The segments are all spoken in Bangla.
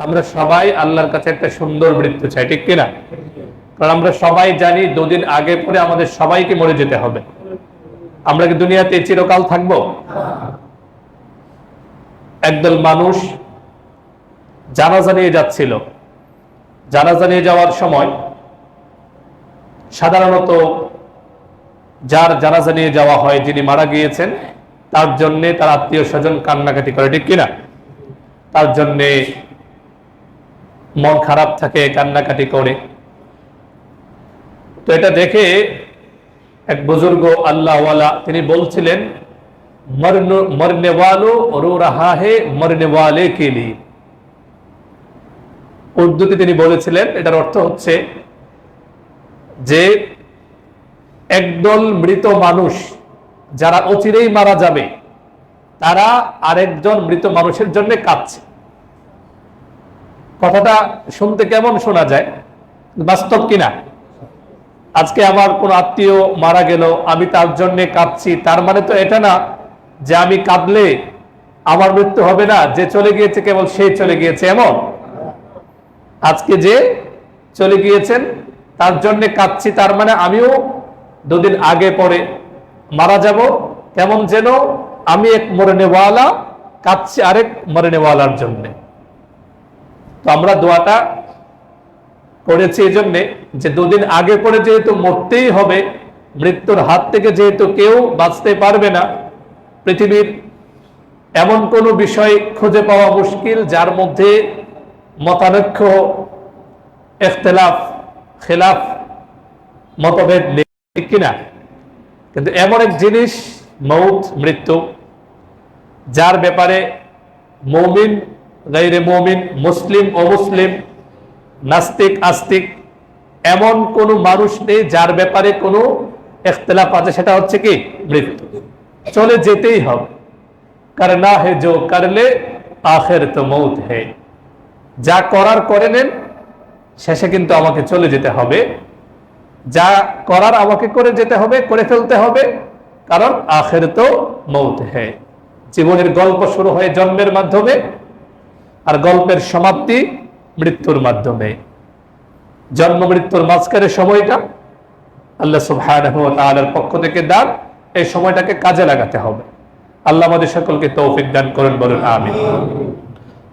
আমরা সবাই আল্লাহর কাছে একটা সুন্দর মৃত্যু চাই, ঠিক কিনা? কারণ আমরা সবাই জানি দুদিন আগে পরে আমাদের সবাইকে মরে যেতে হবে। আমরা কি দুনিয়াতে চিরকাল থাকবো? একদল মানুষ জানাজা নিয়ে যাচ্ছিল। জানাজা নিয়ে যাওয়ার সময় সাধারণত যার জানাজা নিয়ে যাওয়া হয়, যিনি মারা গিয়েছেন, তার জন্যে তার আত্মীয় স্বজন কান্নাকাটি করে, ঠিক কিনা? তার জন্যে মন খারাপ থাকে, কান্নাকাটি করে। তো এটা দেখে এক বুজুর্গ আল্লাহওয়ালা তিনি বলছিলেন, মরনে ওয়ালো রো রাহা হে মরনে ওয়ালে কে লিয়ে। উর্দুতে তিনি বলেছিলেন, এটার অর্থ হচ্ছে যে একদল মৃত মানুষ যারা অচিরেই মারা যাবে, তারা আরেকজন মৃত মানুষের জন্য কাঁদছে। কথাটা শুনতে কেমন শোনা যায়, বাস্তব কিনা? আজকে আমার কোন আত্মীয় মারা গেল, আমি তার জন্য কাঁদছি, তার মানে তো এটা না যে আমি কাঁদলে আমার মৃত্যু হবে না, যে চলে গিয়েছে কেবল সেই চলে গিয়েছে এমন। আজকে যে চলে গিয়েছেন তার জন্য কাঁদছি, তার মানে আমিও দুদিন আগে পরে মারা যাব। কেমন যেন আমি এক মরনেওয়ালা কাঁদছি আরেক মরনেওয়ালার জন্য। তো আমরা দোয়াটা করেছি এই জন্যে যে দুদিন আগে পরে যেহেতু মরতেই হবে, মৃত্যুর হাত থেকে যেহেতু কেউ বাঁচতে পারবে না, পৃথিবীর এমন কোনো বিষয় খুঁজে পাওয়া মুশকিল যার মধ্যে মতানৈক্য, ইখতিলাফ, খিলাফ, মতভেদ নেই, ঠিক কিনা? কিন্তু এমন এক জিনিস মউত, মৃত্যু, যার ব্যাপারে মুমিন, গায়রে মুমিন, মুসলিম, অমুসলিম, নাস্তিক, আস্তিক এমন কোন মানুষ নেই যার ব্যাপারে কোনো ইখতিলাফ আছে। সেটা হচ্ছে কি মৃত্যু। চলে যেতেই হবে। করনা হে জো করলে আখির তো মৌত হে। যা করার করে নেন, শেষে কিন্তু আমাকে চলে যেতে হবে। যা করার আমাকে করে যেতে হবে, করে ফেলতে হবে, কারণ আখির তো মৌত হে। জীবনের গল্প শুরু হয় জন্মের মাধ্যমে, আর গল্পের সমাপ্তি মৃত্যুর মাধ্যমে। জন্ম মৃত্যুর মাঝখানের সময়টা আল্লাহ সুবহানাহু ওয়া তাআলার পক্ষ থেকে দান, এই সময়টাকে কাজে লাগাতে হবে। আল্লাহ আমাদের সকলকে তৌফিক দান করেন, বলুন আমিন।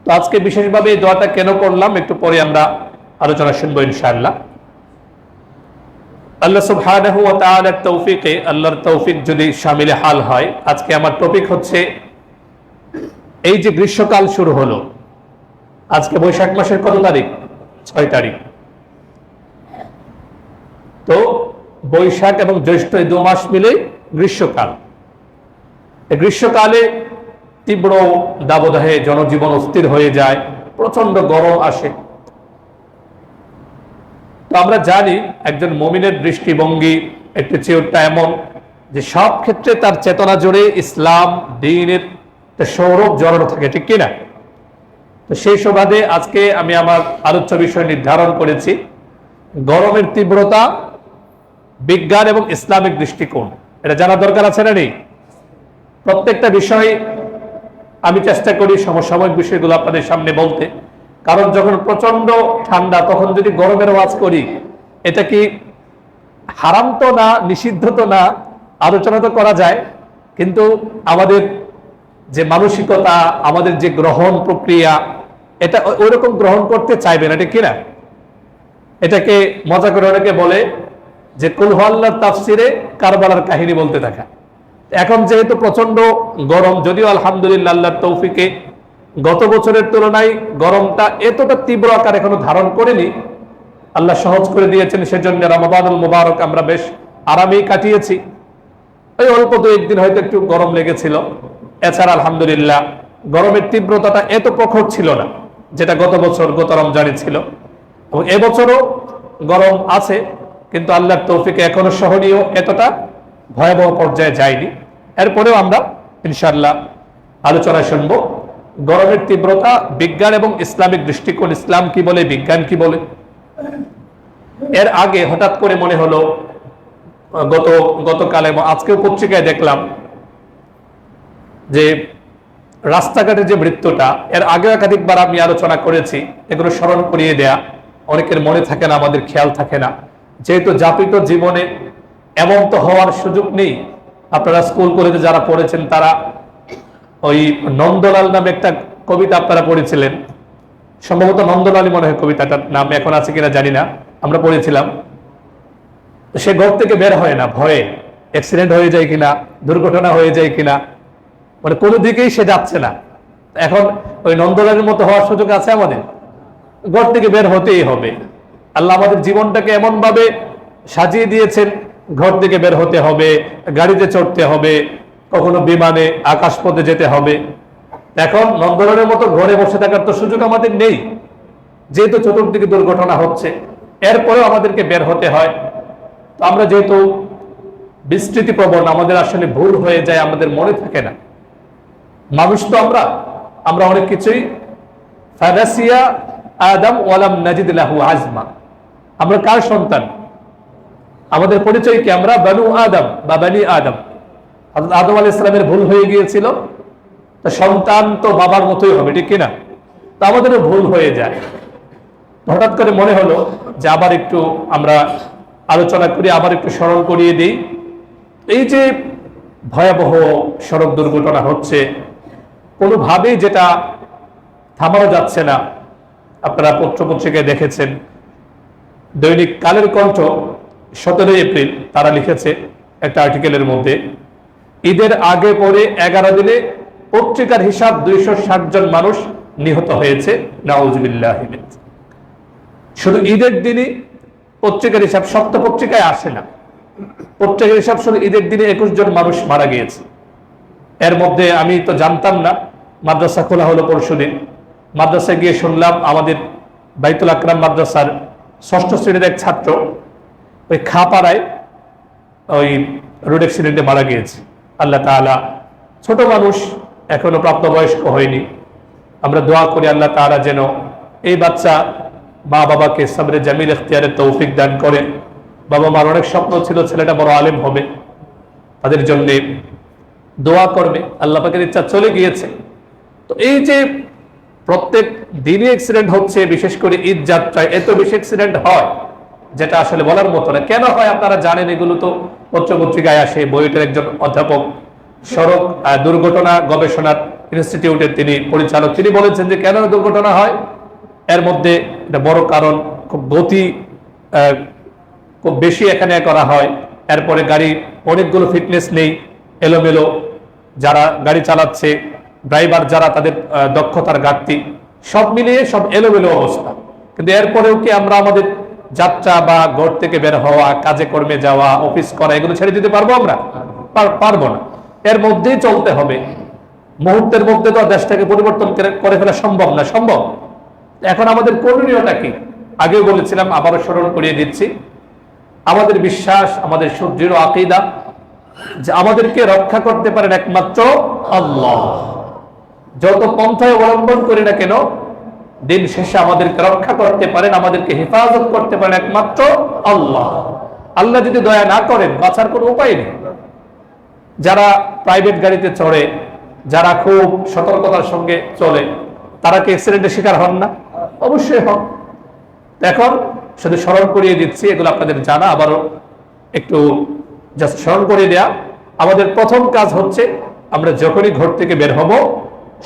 তো আজকে বিশেষভাবে এই দোয়াটা কেন করলাম একটু পরে আমরা আলোচনা শুনবো ইনশাআল্লাহ। আল্লাহ সুবহানাহু ওয়া তাআলার তৌফিকে, আল্লাহর তৌফিক যদি শামিলে হাল হয়, আজকে আমার টপিক হচ্ছে এই যে গ্রীষ্মকাল শুরু হলো। আজকে বৈশাখ মাসের কত তারিখ? 6 তারিখ। তো বৈশাখ এবং জ্যৈষ্ঠ এই 2 মাস মিলে গ্রীষ্মকাল। এই গ্রীষ্মকালে তীব্র দাবদাহে জনজীবন অস্থির হয়ে যায়, প্রচন্ড গরম আসে। তো আমরা জানি একজন মুমিনের দৃষ্টিভঙ্গি, অ্যাটিটিউডটা এমন যে সব ক্ষেত্রে তার চেতনা জুড়ে ইসলাম দ্বীনের সৌরভ জড়ানো থাকে, ঠিক কিনা? তো সেই সুবাদে আজকে আমি আমার আলোচ্য বিষয় নির্ধারণ করেছি গরমের তীব্রতা, বিজ্ঞান এবং ইসলামিক দৃষ্টিকোণ। এটা জানা দরকার আছে না নেই? প্রত্যেকটা বিষয় আমি চেষ্টা করি সমসাময়িক বিষয়গুলো আপনাদের সামনে বলতে, কারণ যখন প্রচন্ড ঠান্ডা তখন যদি গরমের ওয়াজ করি, এটা কি হারাম তো না, নিষিদ্ধ তো না, আলোচনা তো করা যায়, কিন্তু আমাদের যে মানসিকতা, আমাদের যে গ্রহণ প্রক্রিয়া, এটা ওইরকম গ্রহণ করতে চাইবে না, ঠিক কিনা? এটাকে মজা করে অনেকে বলে যে কুল হু আল্লাহর তাফসিরে কারবালার কাহিনী বলতে থাকা। এখন যেহেতু প্রচন্ড গরম, যদিও আলহামদুলিল্লাহ আল্লাহর তৌফিকে গত বছরের তুলনায় গরমটা এতটা তীব্র আকার এখনো ধারণ করেনি, আল্লাহ সহজ করে দিয়েছেন, সেজন্য রমাদানুল মুবারক আমরা বেশ আরামেই কাটিয়েছি। ওই অল্প 2-1 দিন হয়তো একটু গরম লেগেছিল, এছাড়া আলহামদুলিল্লাহ গরমের তীব্রতাটা এত প্রখর ছিল না যেটা গত বছর, গত রমজানে ছিল। এবং এবছরও গরম আছে, কিন্তু আল্লাহর তৌফিকে এখনো সহনীয়, এতটা ভয়াবহ পর্যায়ে যায়নি। এরপরেও আমরা ইনশাআল্লাহ আলোচনা শুনবো গরমের তীব্রতা, বিজ্ঞান এবং ইসলামিক দৃষ্টিকোণ। ইসলাম কি বলে, বিজ্ঞান কি বলে। এর আগে হঠাৎ করে মনে হলো, গতকাল এবং আজকেও পত্রিকায় দেখলাম যে রাস্তাঘাটে যে মৃত্যুটা, এর আগে একাধিকবার আমি আলোচনা করেছি, এগুলো স্মরণ করিয়ে দেয়া অনেকের মনে থাকে না, আমাদের খেয়াল থাকে না। যেহেতু যাপিত জীবনে এমন তো হওয়ার সুযোগ নেই। আপনারা স্কুল কলেজে যারা পড়েছেন তারা ওই নন্দলাল নামে একটা কবিতা আপনারা পড়েছিলেন, সম্ভবত নন্দলালই মনে হয় কবিতাটার নাম, এখন আছে কিনা জানি না, আমরা পড়েছিলাম। সে ঘর থেকে বের হয় না, ভয়ে অ্যাক্সিডেন্ট হয়ে যায় কিনা, দুর্ঘটনা হয়ে যায় কিনা, মানে কোনো দিকেই সে যাচ্ছে না। এখন ওই নন্দলালের মতো হওয়ার সুযোগ আছে আমাদের? ঘর থেকে বের হতেই হবে। আল্লাহ আমাদের জীবনটাকে এমন ভাবে সাজিয়ে দিয়েছেন, ঘর থেকে বের হতে হবে, গাড়িতে চড়তে হবে, কখনো বিমানে, আকাশপথে যেতে হবে। এখন নন্দলালের মতো ঘরে বসে থাকার তো সুযোগ আমাদের নেই, যেহেতু চতুর্দিকে দুর্ঘটনা হচ্ছে, এরপরেও আমাদেরকে বের হতে হয়। তো আমরা যেহেতু বিস্তৃতি প্রবণ, আমাদের আসলে ভুল হয়ে যায়, আমাদের মনে থাকে না। মানুষ তো আমরা অনেক কিছুই ফানাসিয়া আদম ওয়ালাম নাজিদ লাহু আজমা। আমরা কার সন্তান? আমাদের পরিচয় কি? আমরা বানু আদম বা বানি আদম। আদম আলাইহিস সালামের ভুল হয়ে গিয়েছিল, তো সন্তান তো বাবার মতোই হবে, ঠিক কিনা? তো আমাদেরও ভুল হয়ে যায়। হঠাৎ করে মনে হলো যে আবার একটু আমরা আলোচনা করি, আবার একটু স্মরণ করিয়ে দিই। এই যে ভয়াবহ সড়ক দুর্ঘটনা হচ্ছে, কোনোভাবেই যেটা থামানো যাচ্ছে না। আপনারা পত্রপত্রিকায় দেখেছেন, দৈনিক কালের কণ্ঠ 17 এপ্রিল তারা লিখেছে একটা আর্টিকেলের মধ্যে, ঈদের আগে পরে 11 দিনে পত্রিকার হিসাব 260 জন মানুষ নিহত হয়েছে। নাউজুবিল্লাহ। শুধু ঈদের দিনই পত্রিকার হিসাব, সপ্ত পত্রিকায় আসে না, পত্রিকার হিসাব শুধু ঈদের দিনে 21 জন মানুষ মারা গিয়েছে। এর মধ্যে আমি তো জানতাম না, মাদ্রাসা খোলা হলো পরশুদিন, মাদ্রাসায় গিয়ে শুনলাম আমাদের বাইতুল আকরাম মাদ্রাসার 6ষ্ঠ শ্রেণীর এক ছাত্র ওই খাপাড়ায় ওই রোড অ্যাক্সিডেন্টে মারা গিয়েছে। আল্লাহ তাআলা, ছোট মানুষ, এখনো প্রাপ্তবয়স্ক হয়নি, আমরা দোয়া করি আল্লাহ তাআলা যেন এই বাচ্চা মা বাবাকে সাবরে জামিল ইখতিয়ারের তৌফিক দান করেন। বাবা মার অনেক স্বপ্ন ছিল ছেলেটা বড় আলেম হবে, তাদের জন্য দোয়া করবে, আল্লাহ পাকের ইচ্ছা চলে গিয়েছে। তো এই যে প্রত্যেক দিনই অ্যাক্সিডেন্ট হচ্ছে, বিশেষ করে ঈদ যাত্রায় এত বেশি অ্যাক্সিডেন্ট হয় যেটা আসলে বলার মতো না। কেন হয় আপনারা জানেন, এগুলো তো পত্রপত্রিকায় আসে। বইটার একজন অধ্যাপক, সড়ক দুর্ঘটনা গবেষণার ইনস্টিটিউটের তিনি পরিচালক, তিনি বলেছেন যে কেন দুর্ঘটনা হয়। এর মধ্যে একটা বড় কারণ খুব গতি খুব বেশি এখানে করা হয়। এরপরে গাড়ি অনেকগুলো ফিটনেস নেই, এলোমেলো, যারা গাড়ি চালাচ্ছে, ড্রাইভার যারা, তাদের দক্ষতার ঘাটতি, সব মিলিয়ে সব এলোমেলো অবস্থা। কিন্তু এরপরেও কি আমরা আমাদের যাত্রা বা ঘর থেকে বের হওয়া, কাজে কর্মে যাওয়া, অফিস করা, এগুলো ছেড়ে দিতে পারবো আমরা? পারবো না। এর মধ্যেই চলতে হবে। মুহূর্তের মধ্যে তো দেশটাকে পরিবর্তন করে ফেলা সম্ভব না। সম্ভব? এখন আমাদের করণীয়টা কি? আগেও বলেছিলাম, আবারও স্মরণ করিয়ে দিচ্ছি। আমাদের বিশ্বাস, আমাদের সুদৃঢ় আকীদা যে আমাদেরকে রক্ষা করতে পারেন একমাত্র আল্লাহ। যত পন্থায় অবলম্বন করি না কেন, দিন শেষে আমাদেরকে রক্ষা করতে পারেন, আমাদেরকে হেফাজত করতে পারেন একমাত্র আল্লাহ। আল্লাহ যদি দয়া না করেন, বাঁচার কোনো উপায় নেই। যারা প্রাইভেট গাড়িতে চড়ে, যারা খুব সতর্কতার সঙ্গে চলে, তারা কি অ্যাক্সিডেন্টের শিকার হন না? অবশ্যই হন। এখন শুধু স্মরণ করিয়ে দিচ্ছি, এগুলো আপনাদের জানা, আবারও একটু জাস্ট স্মরণ করিয়ে দেয়া। আমাদের প্রথম কাজ হচ্ছে, আমরা যখনই ঘর থেকে বের হব,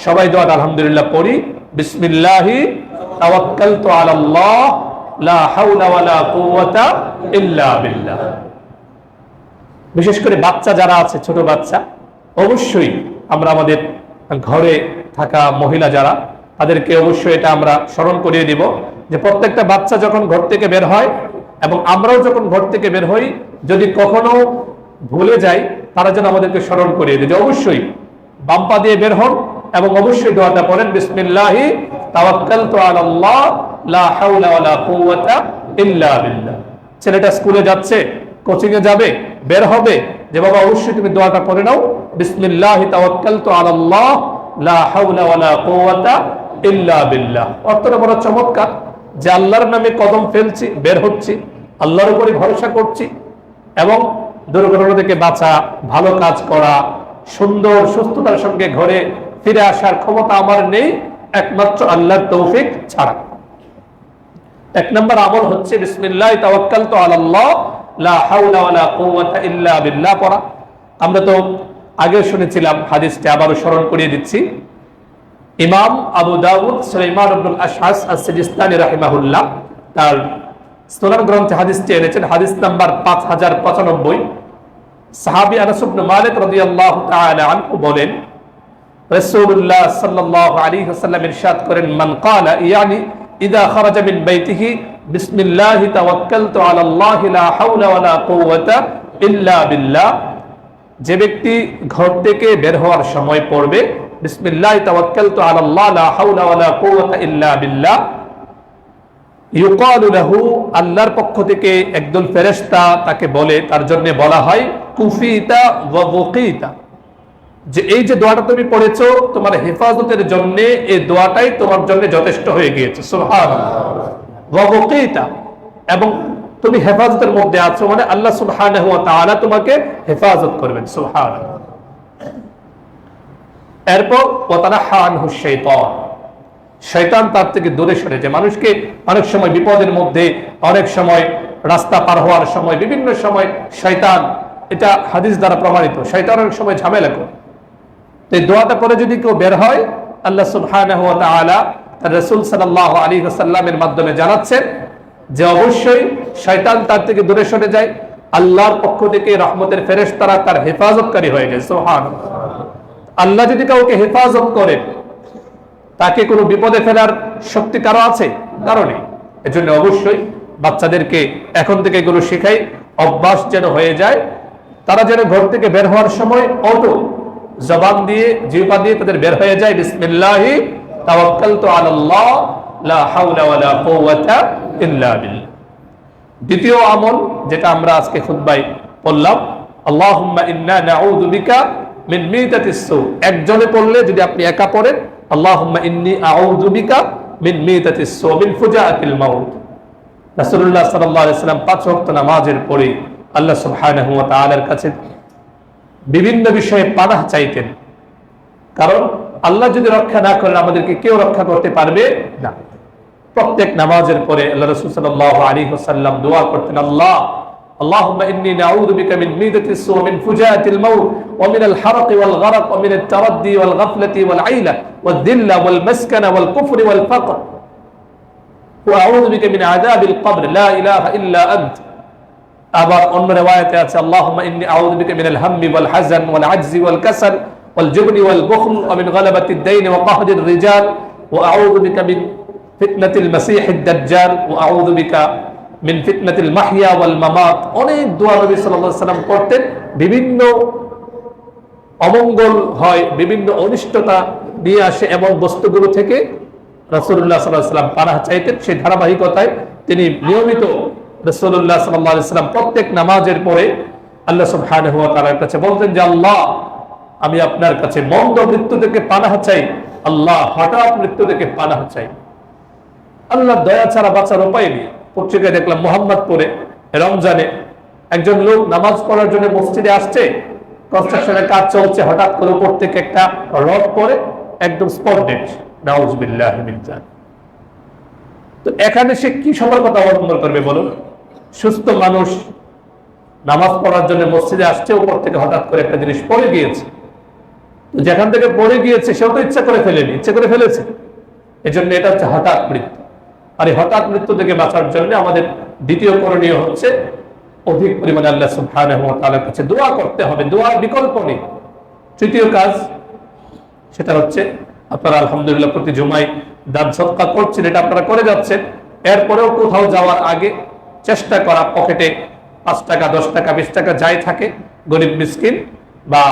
সবাই দোয়া আলহামদুলিল্লাহ পড়ি, বিসমিল্লাহি তাওয়াক্কালতু আলাল্লাহ লা হাওলা ওয়ালা কুওয়াতা ইল্লা বিল্লাহ। বিশেষ করে বাচ্চা যারা আছে, ছোট বাচ্চা, অবশ্যই আমরা আমাদের ঘরে থাকা মহিলা যারা, তাদেরকে অবশ্যই এটা আমরা স্মরণ করিয়ে দিব যে প্রত্যেকটা বাচ্চা যখন ঘর থেকে বের হয় এবং আমরাও যখন ঘর থেকে বের হই, যদি কখনো ভুলে যাই, তারা যেন আমাদেরকে স্মরণ করিয়ে দেয় যে অবশ্যই বাম পা দিয়ে বের হন এবং অবশ্যই দোয়াটা পড়েন, বিসমিল্লাহি তাওয়াক্কালতু আলাল্লাহ লা হাওলা ওয়ালা কুওয়াতা ইল্লা বিল্লাহ। ছেলেটা স্কুলে যাচ্ছে, কোচিং এ যাবে, বের হবে, যে বাবা অবশ্যই তুমি দোয়াটা পড়ে নাও, বিসমিল্লাহি তাওয়াক্কালতু আলাল্লাহ লা হাওলা ওয়ালা কুওয়াতা ইল্লা বিল্লাহ। অর্থটা বড় চমৎকার যে আল্লাহর নামে কদম ফেলছি, বের হচ্ছি, আল্লাহর উপরে ভরসা করছি এবং দুর্ঘটনা থেকে বাঁচা, ভালো কাজ করা, সুন্দর সুস্থতার সঙ্গে ঘরে ফিরে আসার ক্ষমতা আমার নেই একমাত্র আল্লাহর তৌফিক ছাড়া। এক নম্বর আমল হচ্ছে বিসমিল্লাহ তাওয়াক্কালতু আলাল্লাহ লা হাওলা ওয়ালা কুওয়াতা ইল্লা বিল্লাহ পড়া। আমরা তো আগে শুনেছিলাম, হাদিসটি আবারও স্মরণ করিয়ে দিচ্ছি। ইমাম আবু দাউদ সুলাইমান ইবনুল আশআস আস-সিজিস্তানি রাহিমাহুল্লাহ তার সুনান গ্রন্থে হাদিসটি এনেছেন, হাদিস নাম্বার 5095। সাহাবী আনাস ইবনে মালিক রাদিয়াল্লাহু তাআলা আনহু বলেন, রাসূলুল্লাহ সাল্লাল্লাহু আলাইহি ওয়াসাল্লাম ইরশাদ করেন, মান ক্বালা ইয়ানি ইযা খারাজা মিন বাইতিহি বিসমিল্লাহি তাওয়াক্কালতু আলাল্লাহি লা হাওলা ওয়ালা কুওয়াতা ইল্লা বিল্লাহ, যে ব্যক্তি ঘর থেকে বের হওয়ার সময় পড়বে বিসমিল্লাহি তাওয়াক্কালতু আলাল্লাহ লা হাওলা ওয়ালা কুওয়াতা ইল্লা বিল্লাহ, ইউকালু লাহু, আল্লাহর পক্ষ থেকে একদল ফেরেশতা তাকে বলে, তার জন্য বলা হয় কুফিতা ওয়া বুকিতা, যে এই যে দোয়াটা তুমি পড়েছো তোমার হেফাজতের জন্য, এই দোয়াটাই তোমার জন্য যথেষ্ট হয়ে গিয়েছে। সুবহানাল্লাহ। ওয়া বুকিতা, এবং তুমি হেফাজতের মধ্যে আছো, মানে আল্লাহ সুবহানাহু ওয়া তাআলা তোমাকে হেফাজত করবেন। সুবহানাল্লাহ। এরপর ওয়া তানাহা আনহু শাইতান, শয়তান তার থেকে দূরে সরে যায়। মানুষকে অনেক সময় বিপদের মধ্যে, অনেক সময় রাস্তা পার হওয়ার সময়, বিভিন্ন সময় শয়তান, এটা হাদিস দ্বারা প্রমাণিত, শয়তান অনেক সময় ঝামেলা করে। তো এই দোয়াটা পরে যদি কেউ বের হয়, আল্লাহ সুবহানাহু ওয়া তাআলা তার রাসূল সাল্লাল্লাহু আলাইহি ওয়াসাল্লামের মাধ্যমে জানাচ্ছেন যে অবশ্যই শয়তান তার থেকে দূরে সরে যায়, আল্লাহর পক্ষ থেকে রহমতের ফেরেশতারা তার হেফাজতকারী হয়ে যায়। সুবহানাল্লাহ। আল্লাহ যদি কাউকে হেফাজত করে, তাকে কোনো বিপদে ফেলার শক্তি কারো আছে? কারো নেই। এজন্য অবশ্যই বাচ্চাদেরকে এখন থেকে এগুলো শেখাই, অভ্যাস যেন হয়ে যায়, তারা যেন ঘর থেকে বের হওয়ার সময় অটো জবান দিয়ে, জিহ্বা দিয়ে তাদের বের হয়ে যায় বিসমিল্লাহি তাওয়াক্কালতু আলাল্লাহ লা হাওলা ওয়ালা কুওয়াতা ইল্লা বিল্লাহ। দ্বিতীয় আমল যেটা আমরা আজকে খুতবায় পড়লাম, আল্লাহুম্মা ইন্না নাউযু বিকা মিন মিতাতিস সু, একজনে পড়লে, যদি আপনি একা পড়েন, আল্লাহুম্মা ইন্নী আউযু বিকা মিন মিতাতিস সু মিন ফুজাআতিল মাউত। রাসূলুল্লাহ সাল্লাল্লাহু আলাইহি ওয়াসাল্লাম 5 ওয়াক্ত নামাজের পরে আল্লাহ সুবহানাহু ওয়া তাআলার কাছে বিভিন্ন বিষয়ে পানাহ চাইতেন, কারণ আল্লাহ যদি রক্ষা না করেন আমাদেরকে কেউ রক্ষা করতে পারবে না। প্রত্যেক নামাজের পরে আল্লাহ রাসূল সাল্লাল্লাহু আলাইহি ওয়াসাল্লাম দোয়া করতেন, আল্লাহুম্মা ইন্নী নাউযু বিকা মিন মিতাতিস সু মিন ফুজাআতিল মাউত ওয়া মিনাল হারক ওয়াল গরক ওয়া মিনাত তারাদ্দি ওয়াল গাফলাতি ওয়াল আইলা ওয়াদ দিল্লা ওয়াল মাসকানা ওয়াল কুফরি ওয়াল ফাকর ওয়া আউযু বিকা মিন আযাবিল কবর লা ইলাহা ইল্লা আনত। আবার অন্য রিওয়ায়াতে আছে, আল্লাহুম্মা ইন্নী আউযু বিকা মিনাল হাম্মি ওয়াল হাযান ওয়াল আজজি ওয়াল কাসাল ওয়াল জুবনি ওয়াল বুখল ওয়া মিন গালাবাতিদ দাইন ওয়া কাহরির রিজাল ওয়া আউযু বিকা মিন ফিতনাতিল মাসীহিদ দাজ্জাল ওয়া আউযু বিকা মিন ফিতনাতিল মাহইয়া ওয়াল মামাত। অনেক দোয়া নবী সাল্লাল্লাহু আলাইহি ওয়াসাল্লাম করতেন। বিভিন্ন অমঙ্গল হয়, বিভিন্ন অনিষ্টতা নিয়ে আসে এমন বস্তুগুলো থেকে রাসূলুল্লাহ সাল্লাল্লাহু আলাইহি ওয়াসাল্লাম পানাহ চাইতেন। সেই ধারাবাহিকতায় তিনি নিয়মিত রাসূলুল্লাহ সাল্লাল্লাহু আলাইহি ওয়াসাল্লাম প্রত্যেক নামাজের পরে আল্লাহ সুবহানাহু ওয়া তাআলার কাছে বলতেন যে, আল্লাহ আমি আপনার কাছে মন্দ মৃত্যু থেকে পানাহ চাই, আল্লাহ হঠাৎ মৃত্যু থেকে পানাহ চাই। আল্লাহ দয়া ছাড়া বাঁচার উপায় নেই। পত্রিকায় দেখলাম মোহাম্মদপুরে রমজানে একজন লোক নামাজ পড়ার জন্য মসজিদে আসছে, কনস্ট্রাকশনের কাজ চলছে, হঠাৎ করে উপর থেকে একটা রড পড়ে একদম স্পট ডেড। নাউযুবিল্লাহি মিন যালিক। তো এখানে সে কি সতর্কতা অবলম্বন করবে বলুন? সুস্থ মানুষ নামাজ পড়ার জন্য মসজিদে আসছে, উপর থেকে হঠাৎ করে একটা জিনিস পড়ে গিয়েছে। তো যেখান থেকে পড়ে গিয়েছে সেও তো ইচ্ছা করে ফেলেনি, ইচ্ছা করে ফেলেছে। এজন্য এটা হচ্ছে হঠাৎ মৃত্যু। আর এই হঠাৎ মৃত্যু থেকে বাঁচার জন্য আমাদের দ্বিতীয় করণীয় হচ্ছে অধিক পরিমাণে আল্লাহ সুবহানাহু ওয়া তাআলার কাছে দোয়া করতে হবে। দোয়ার বিকল্প নেই। তৃতীয় কাজ সেটা হচ্ছে, আপনারা আলহামদুলিল্লাহ প্রতি জুমায় দান সদকা করছেন, এটা আপনারা করে যাচ্ছেন। এরপরেও কোথাও যাওয়ার আগে চেষ্টা করা, পকেটে 5 টাকা 10 টাকা 20 টাকা যাই থাকে, গরিব মিসকিন বা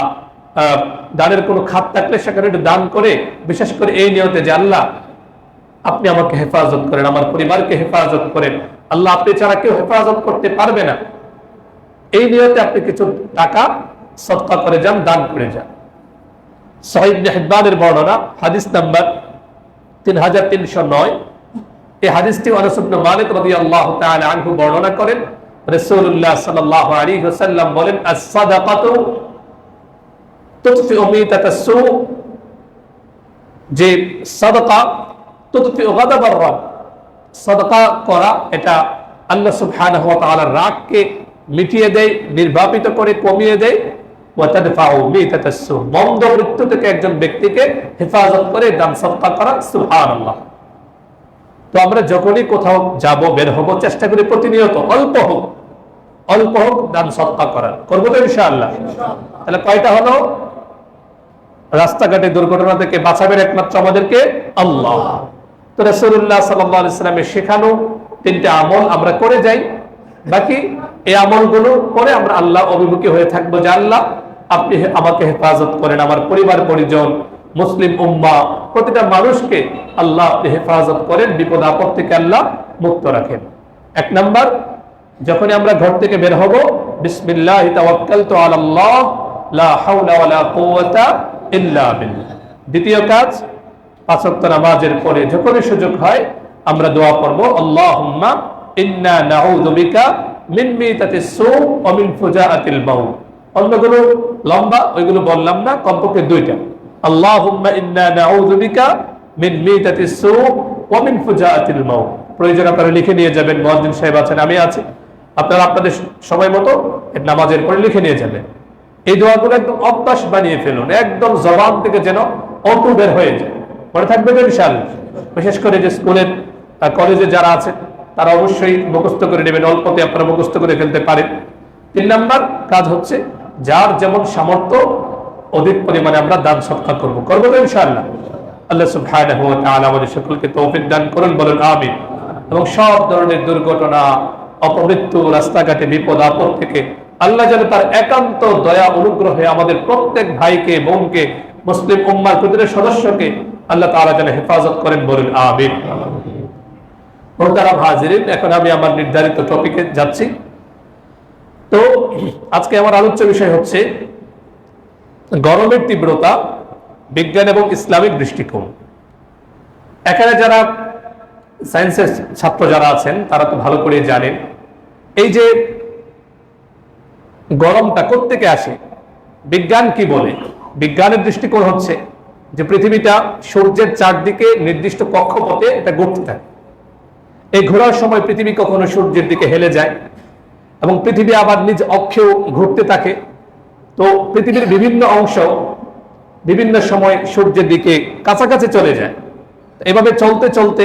দানের কোনো খাত থাকলে সেখানে একটু দান করে, বিশেষ করে এই নিয়তে যে আল্লাহ আপনি আমাকে হেফাজত করেন, আমার পরিবারকে হেফাজত করেন, আল্লাহ আপনি ছাড়া কেউ হেফাজত করতে পারবে না, এই নিয়তে আপনি কিছু টাকা সদকা করে যান, দান করে যান। সহিহ ইবনে হিব্বানের বর্ণনা, হাদিস নাম্বার 3309। এই হাদিসটি আনাস ইবনে মালিক রাদিয়াল্লাহু তাআলা আনহু বর্ণনা করেন। রাসূলুল্লাহ সাল্লাল্লাহু আলাইহি ওয়াসাল্লাম বলেন, আস-সাদাকাতু তুতফিউ মিতাতাস সু যে সাদাকা তুতফিউ গাদাবার রব, সাদাকা করা এটা আল্লাহ সুবহানাহু ওয়া তাআলার রাগকে মিটিয়ে দেয়, নির্বাপিত করে, কমিয়ে দেয়। ওয়া তাদফাউ মিতাতাস সু, মন্দ মৃত্যু থেকে একজন ব্যক্তিকে হেফাজত করে দান সাদকা করা। সুবহানাল্লাহ। তো আমরা যখনই কোথাও যাব, বের হব, চেষ্টা করি প্রতিনিয়ত অল্প হোক দান সদকা করার। করবো তো ইনশাআল্লাহ? তাহলে কয়টা হলো? রাস্তাঘাটে দুর্ঘটনা থেকে বাঁচাবেন একমাত্র আমাদেরকে আল্লাহ। তো রাসূলুল্লাহ সাল্লাল্লাহু আলাইহি ওয়াসাল্লামের শেখানো 3টা আমল আমরা করে যাই, বাকি এই আমলগুলো করে আমরা আল্লাহ অভিমুখী হয়ে থাকবো যে আল্লাহ আপনি আমাকে হেফাজত করেন, আমার পরিবার পরিজন, মুসলিম উম্মাহ, প্রতিটা মানুষকে আল্লাহ আপনি হেফাজত করেন, বিপদ আপদ থেকে আল্লাহ মুক্ত রাখেন। 1 নাম্বার, যখনই আমরা ঘর থেকে বের হব, বিসমিল্লাহি তাওয়াক্কালতু আলাল্লাহ লা হাওলা ওয়ালা কুওয়াতা ইল্লা বিল্লাহ। দ্বিতীয় কাজ, 5 ওয়াক্ত নামাজের পরে যখনই সুযোগ হয় আমরা দোয়া করব, আল্লাহুম্মা ইন্না নাউযু বিকা মিন মিতাতিস সু ওয়া মিন ফুজাআতিল মাউত। অন্যগুলো লম্বা, ওইগুলো বললাম না, কমপক্ষে 2টা। আল্লাহুম্মা ইন্না নাউযু বিকা মিন মিতাতিস সু ওয়া মিন ফুজাআতিল মাউত। প্রয়োজন আপনারা লিখে নিয়ে যাবেন, মুয়াজ্জিন সাহেব আছেন, আমি আছি, আপনারা আপনাদের সময় মতো নামাজের পরে লিখে নিয়ে যাবেন। এই দোয়াগুলো একদম অভ্যাস বানিয়ে ফেলুন, একদম জবান থেকে যেন অটো বের হয়ে যায়। মনে থাকবে তো ইনশাআল্লাহ? বিশেষ করে যে স্কুলের কলেজে যারা আছে তারা অবশ্যই মুখস্থ করে নেবেন, অল্পতে আপনারা মুখস্থ করে ফেলতে পারেন। 3 নাম্বার কাজ হচ্ছে যার যেমন সামর্থ্য অধিক পরিমাণে আমরা দান সদকা করব তো ইনশাআল্লাহ? আল্লাহ সুবহানাহু ওয়া তাআলা আমাদের সকলকে তৌফিক দান করুন, বলেন আমিন। এবং সব ধরনের দুর্ঘটনা, অপমৃত্যু, রাস্তাঘাটে বিপদ আপদ থেকে আল্লাহ যেন তার একান্ত দয়া অনুগ্রহে আমাদের প্রত্যেক ভাইকে, বোনকে, মুসলিম উম্মার প্রতিটা সদস্যকে আল্লাহ তাআলা যেন হেফাজত করেন, বলেন আমিন। মোহতারাম হাজিরিন, এখন আমি আমার নির্ধারিত টপিকে যাচ্ছি। তো আজকে আমার আলোচ্য বিষয় হচ্ছে গরমের তীব্রতা, বিজ্ঞান এবং ইসলামিক দৃষ্টিকোণ। এখানে যারা সায়েন্সের ছাত্র যারা আছেন তারা তো ভালো করে জানেন এই যে গরমটা কোত্থেকে আসে, বিজ্ঞান কি বলে। বিজ্ঞানের দৃষ্টিকোণ হচ্ছে যে পৃথিবীটা সূর্যের চারদিকে নির্দিষ্ট কক্ষপথে এটা ঘুরতে থাকে। এই ঘোরার সময় পৃথিবী কখনো সূর্যের দিকে হেলে যায় এবং পৃথিবী আবার নিজ অক্ষেও ঘুরতে থাকে। তো পৃথিবীর বিভিন্ন অংশ বিভিন্ন সময় সূর্যের দিকে কাছাকাছি চলে যায়। এভাবে চলতে চলতে,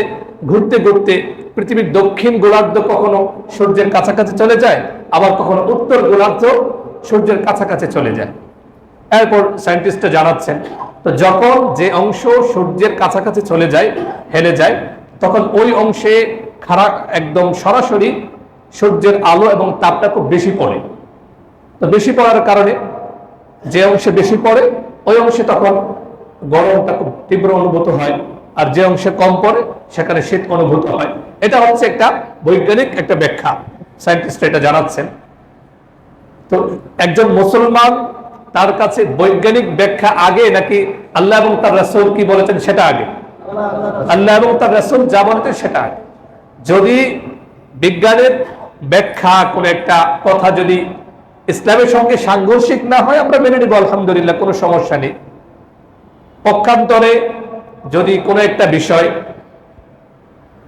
ঘুরতে ঘুরতে পৃথিবীর দক্ষিণ গোলার্ধ কখনো সূর্যের কাছাকাছি চলে যায়, আবার কখনো উত্তর গোলার্ধ সূর্যের কাছাকাছি চলে যায়। এরপর সায়েন্টিস্টরা জানাচ্ছেন, তো যখন যে অংশ সূর্যের কাছাকাছি চলে যায়, হেলে যায়, তখন ওই অংশে খারাপ একদম সরাসরি সূর্যের আলো এবং তাপটা খুব বেশি পড়ে। তো বেশি পড়ার কারণে যে অংশে বেশি পড়ে ওই অংশে তখন গরমটা খুব তীব্র অনুভূত হয়, আর যে অংশে কম পড়ে সেখানে শীত অনুভূত হয়। এটা হচ্ছে একটা বৈজ্ঞানিক একটা ব্যাখ্যা, সায়েন্টিস্টরা এটা জানাচ্ছেন। তো একজন মুসলমান, তার কাছে বৈজ্ঞানিক ব্যাখ্যা আগে নাকি আল্লাহ এবং তার রাসূল কি বলেছেন সেটা আগে? আল্লাহ এবং তার রাসূল যা বলেছেন সেটা আগে। যদি বিজ্ঞানের ব্যাখ্যা কোন একটা কথা যদি ইসলামের সঙ্গে সাংঘর্ষিক না হয় আমরা মেনে নিব, আলহামদুলিল্লাহ, কোনো সমস্যা নেই। পক্ষান্তরে যদি কোনো একটা বিষয়,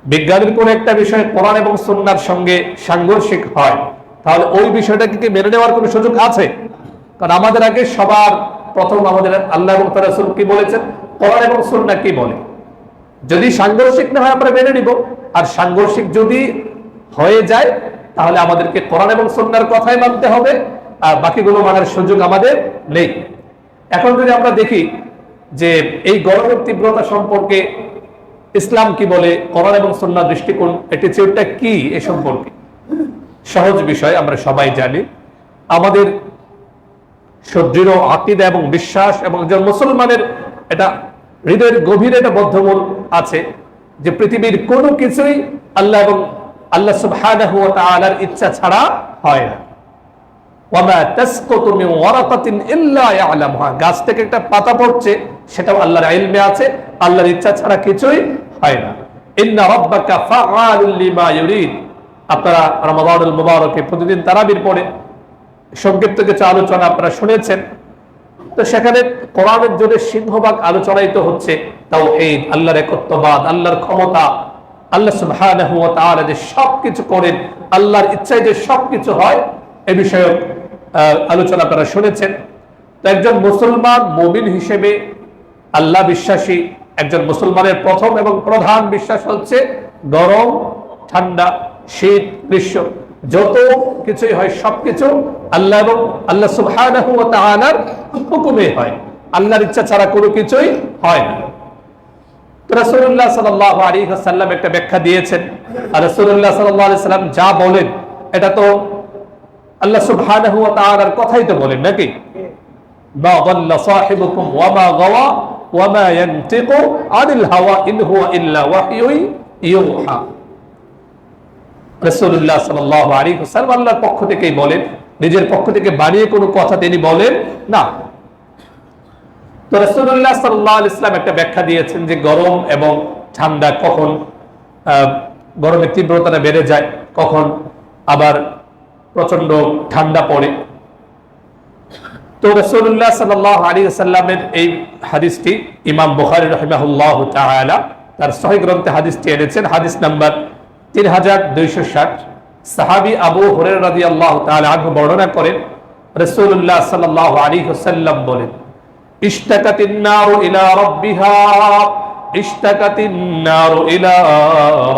বিজ্ঞানের কোনো একটা বিষয় কোরআন এবং সুন্নাহর সঙ্গে সাংঘর্ষিক হয়, তাহলে ওই বিষয়টাকে কি মেনে নেওয়ার কোনো সুযোগ আছে? কারণ আমাদের আগে সবার প্রথম আমাদের আল্লাহ এবং তার রাসূল কি বলেছেন, কোরআন এবং সুন্নাহ কি বলে। যদি সাংঘর্ষিক না হয় আমরা মেনে নিব, আর সাংঘর্ষিক যদি হয়ে যায় তাহলে আমাদেরকে কোরআন এবং সুন্নাহর কথাই মানতে হবে, আর বাকিগুলো মানার সুযোগ আমাদের নেই। এখন যদি আমরা দেখি যে এই গরমের তীব্রতা সম্পর্কে ইসলাম কি বলে, কোরআন এবং সুন্নাহর দৃষ্টিকোণ, অ্যাটিটিউডটা কি এ সম্পর্কে, সহজ বিষয়, আমরা সবাই জানি। আমাদের সুদৃঢ় আকীদা এবং বিশ্বাস এবং একজন মুসলমানের এটা হৃদয়ের গভীরে এটা বদ্ধমূল আছে যে পৃথিবীর কোনো কিছুই আল্লাহ এবং আল্লাহ সুবহানাহু ওয়া তাআলার ইচ্ছা ছাড়া হয় না। ওয়ামা তাসকুতু মিন ওয়ারাকাতিন ইল্লা ইয়ালামুহা, গাছ থেকে একটা পাতা পড়ছে সেটাও আল্লাহর ইলমে আছে, আল্লাহর ইচ্ছা ছাড়া কিছুই হয় না। ইন্না রাব্বাকা ফাআলুল লিমা ইউরিদ। আপনারা রমাদানুল মুবারকে প্রতিদিন তারাবির পড়ে সংক্ষিপ্ত কিছু আলোচনা আপনারা শুনেছেন। তো সেখানে কোরআনের জোরে সিংহভাগ আলোচনাই তো হচ্ছে তাওহীদ, আল্লাহর একত্ববাদ, আল্লাহর ক্ষমতা, আল্লাহ সুবহানাহু ওয়া তাআলা যে সবকিছু করেন, আল্লাহর ইচ্ছায় যে সবকিছু হয়, এ বিষয়ে আলোচনা আপনারা শুনেছেন। তো একজন মুসলমান মুমিন হিসেবে আল্লাহ বিশ্বাসী একজন মুসলমানের প্রথম এবং প্রধান বিশ্বাস হচ্ছে গরম, ঠান্ডা, শীত, গ্রীষ্ম, যত কিছুই হয় সবকিছু আল্লাহ এবং আল্লাহ সুবহানাহু ওয়া তাআলার হুকুমে হয়, আল্লাহর ইচ্ছা ছাড়া কোনো কিছুই হয় না। রাসূলুল্লাহ সাল্লাল্লাহু আলাইহি ওয়াসাল্লাম একটা ব্যাখ্যা দিয়েছেন, আর রাসূলুল্লাহ সাল্লাল্লাহু আলাইহি ওয়াসাল্লাম যা বলেন এটা তো আল্লাহ সুবহানাহু ওয়া তাআলার কথাই তো বলেন নাকি? মা দাল্লা সাহিবুকুম ওয়া মা গাওয়া ওয়া মা ইয়ানতিকু আনিল হাওয়া ইন হুয়া ইল্লা ওয়াহয়ুন ইউহা। রাসূলুল্লাহ সাল্লাল্লাহু আলাইহি ওয়াসাল্লাম আল্লাহর পক্ষ থেকেই বলেন, নিজের পক্ষ থেকে বানিয়ে কোনো কথা তিনি বলেন না। তো রাসূলুল্লাহ সাল্লাল্লাহু আলাইহি ওয়াসাল্লাম একটা ব্যাখ্যা দিয়েছেন যে গরম এবং ঠান্ডা, কখন গরমের তীব্রতাটা বেড়ে যায়, কখন আবার প্রচন্ড ঠান্ডা পড়ে। তো রাসূলুল্লাহ সাল্লাল্লাহু আলাইহি ওয়াসাল্লামের এই হাদিসটি ইমাম বুখারী রাহিমাহুল্লাহু তাআলা তার সহিহ গ্রন্থে হাদিসটি এনেছেন, হাদিস নাম্বার 3260। সাহাবী আবু হুরায়রা রাদিয়াল্লাহু তাআলা আনহু বর্ণনা করেন, রাসূলুল্লাহ সাল্লাল্লাহু আলাইহি ওয়াসাল্লাম বলেন, ইশতাকাতিন নারু ইলা রাব্বিহা, ইশতাকাতিন নারু ইলা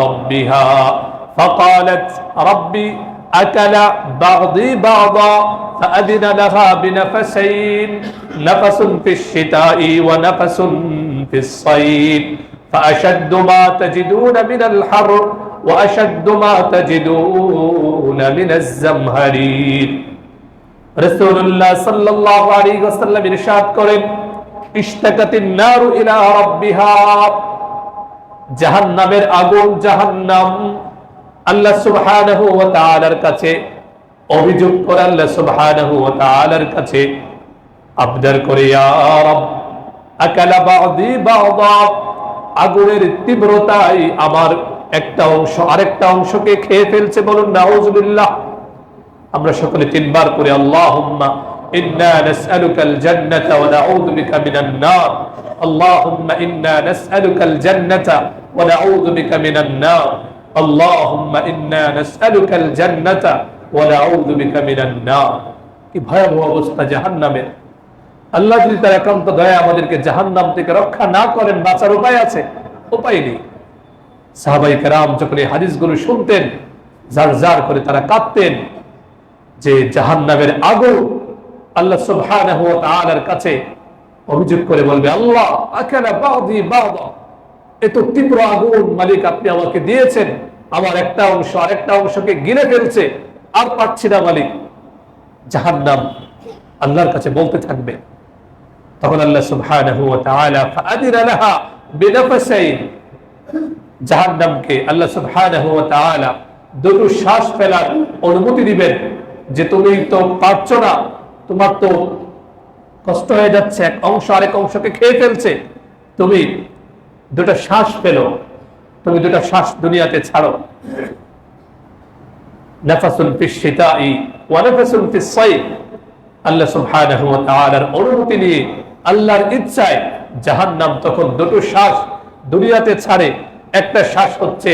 রাব্বিহা ফাকালাত রাব্বি আকালা বাগদি বাগদা فأذن لها بنفسين نفس في الشتاء ونفس في الصيف فأشد ما تجدون من الحر وأشد ما تجدون من الزمهرير। রাসূলুল্লাহ সাল্লাল্লাহু আলাইহি ওয়াসাল্লাম ইরশাদ করেন, ইশতাকাতিন নারু ইলা রাব্বিহা, জাহান্নামের আগুন, জাহান্নাম আল্লাহ সুবহানাহু ওয়া তাআলার কাছে অভিযোগ করে, আল্লাহ সুবহানাহু ওয়া তাআলার কাছে আবদার করে, ইয়া রাব আকালা বাদি বাদা, আগুনের তীব্রতায় আমার একটা অংশ আরেকটা অংশকে খেয়ে ফেলছে। বলুন নাউযুবিল্লাহ। আমরা সকলে তিনবার করে আল্লাহুম্মা ইন্না নাসআলুকাল জান্নাতা ওয়া নাউযু বিকা মিনান নার, আল্লাহুম্মা ইন্না নাসআলুকাল জান্নাতা ওয়া নাউযু বিকা মিনান নার, আল্লাহুম্মা ইন্না নাসআলুকাল জান্নাতা ওয়া নাউযু বিকা মিনান নার। কি ভয়াবহ অবস্থা জাহান্নামের। আল্লাহ যদি তার একান্ত দয়া আমাদেরকে জাহান্নাম থেকে রক্ষা না করেন, বাঁচার উপায় আছে? উপায় নেই। সাহাবায়ে কেরাম যখন এই হাদিসগুলো শুনতেন, জারজার করে তারা কাঁদতেন যে জাহান্নামের আগুন আল্লাহ সুবহানাহু ওয়া তাআলার কাছে অভিযোগ করে বলবে, আল্লাহ আকালা বাদি বাদা, এত তীব্র আগুন মালিক আপনি আমাকে দিয়েছেন, আমার একটা অংশ আরেকটা অংশকে গিলে ফেলছে, আর পাচ্ছি না মালিক। জাহান্নাম আল্লাহর কাছে বলতে থাকবে। তখন আল্লাহ সুবহানাহু ওয়া তাআলা ফাআদিনা লাহা বিনাফসাইন, জাহান্নামকে আল্লাহ সুবহানাহু ওয়া তাআলা দুটো শ্বাস ফেলার অনুমতি দিবেন, যে তুমি তো পারছো না, তোমার তো কষ্ট হয়ে যাচ্ছে, এক অংশ আরেক অংশকে খেয়ে ফেলছে, তুমি দুটো শ্বাস ফেলো, তুমি দুটো শ্বাস দুনিয়াতে ছাড়ো। নাফাসুন ফিশ শিতাই ওয়া নাফাসুন ফিস সাইফ, আল্লাহ সুবহানাহু ওয়া তাআলার অনুমতি নিয়ে, আল্লাহর ইচ্ছায় জাহান্নাম তখন দুটো শ্বাস দুনিয়াতে ছাড়ে। একটা শ্বাস হচ্ছে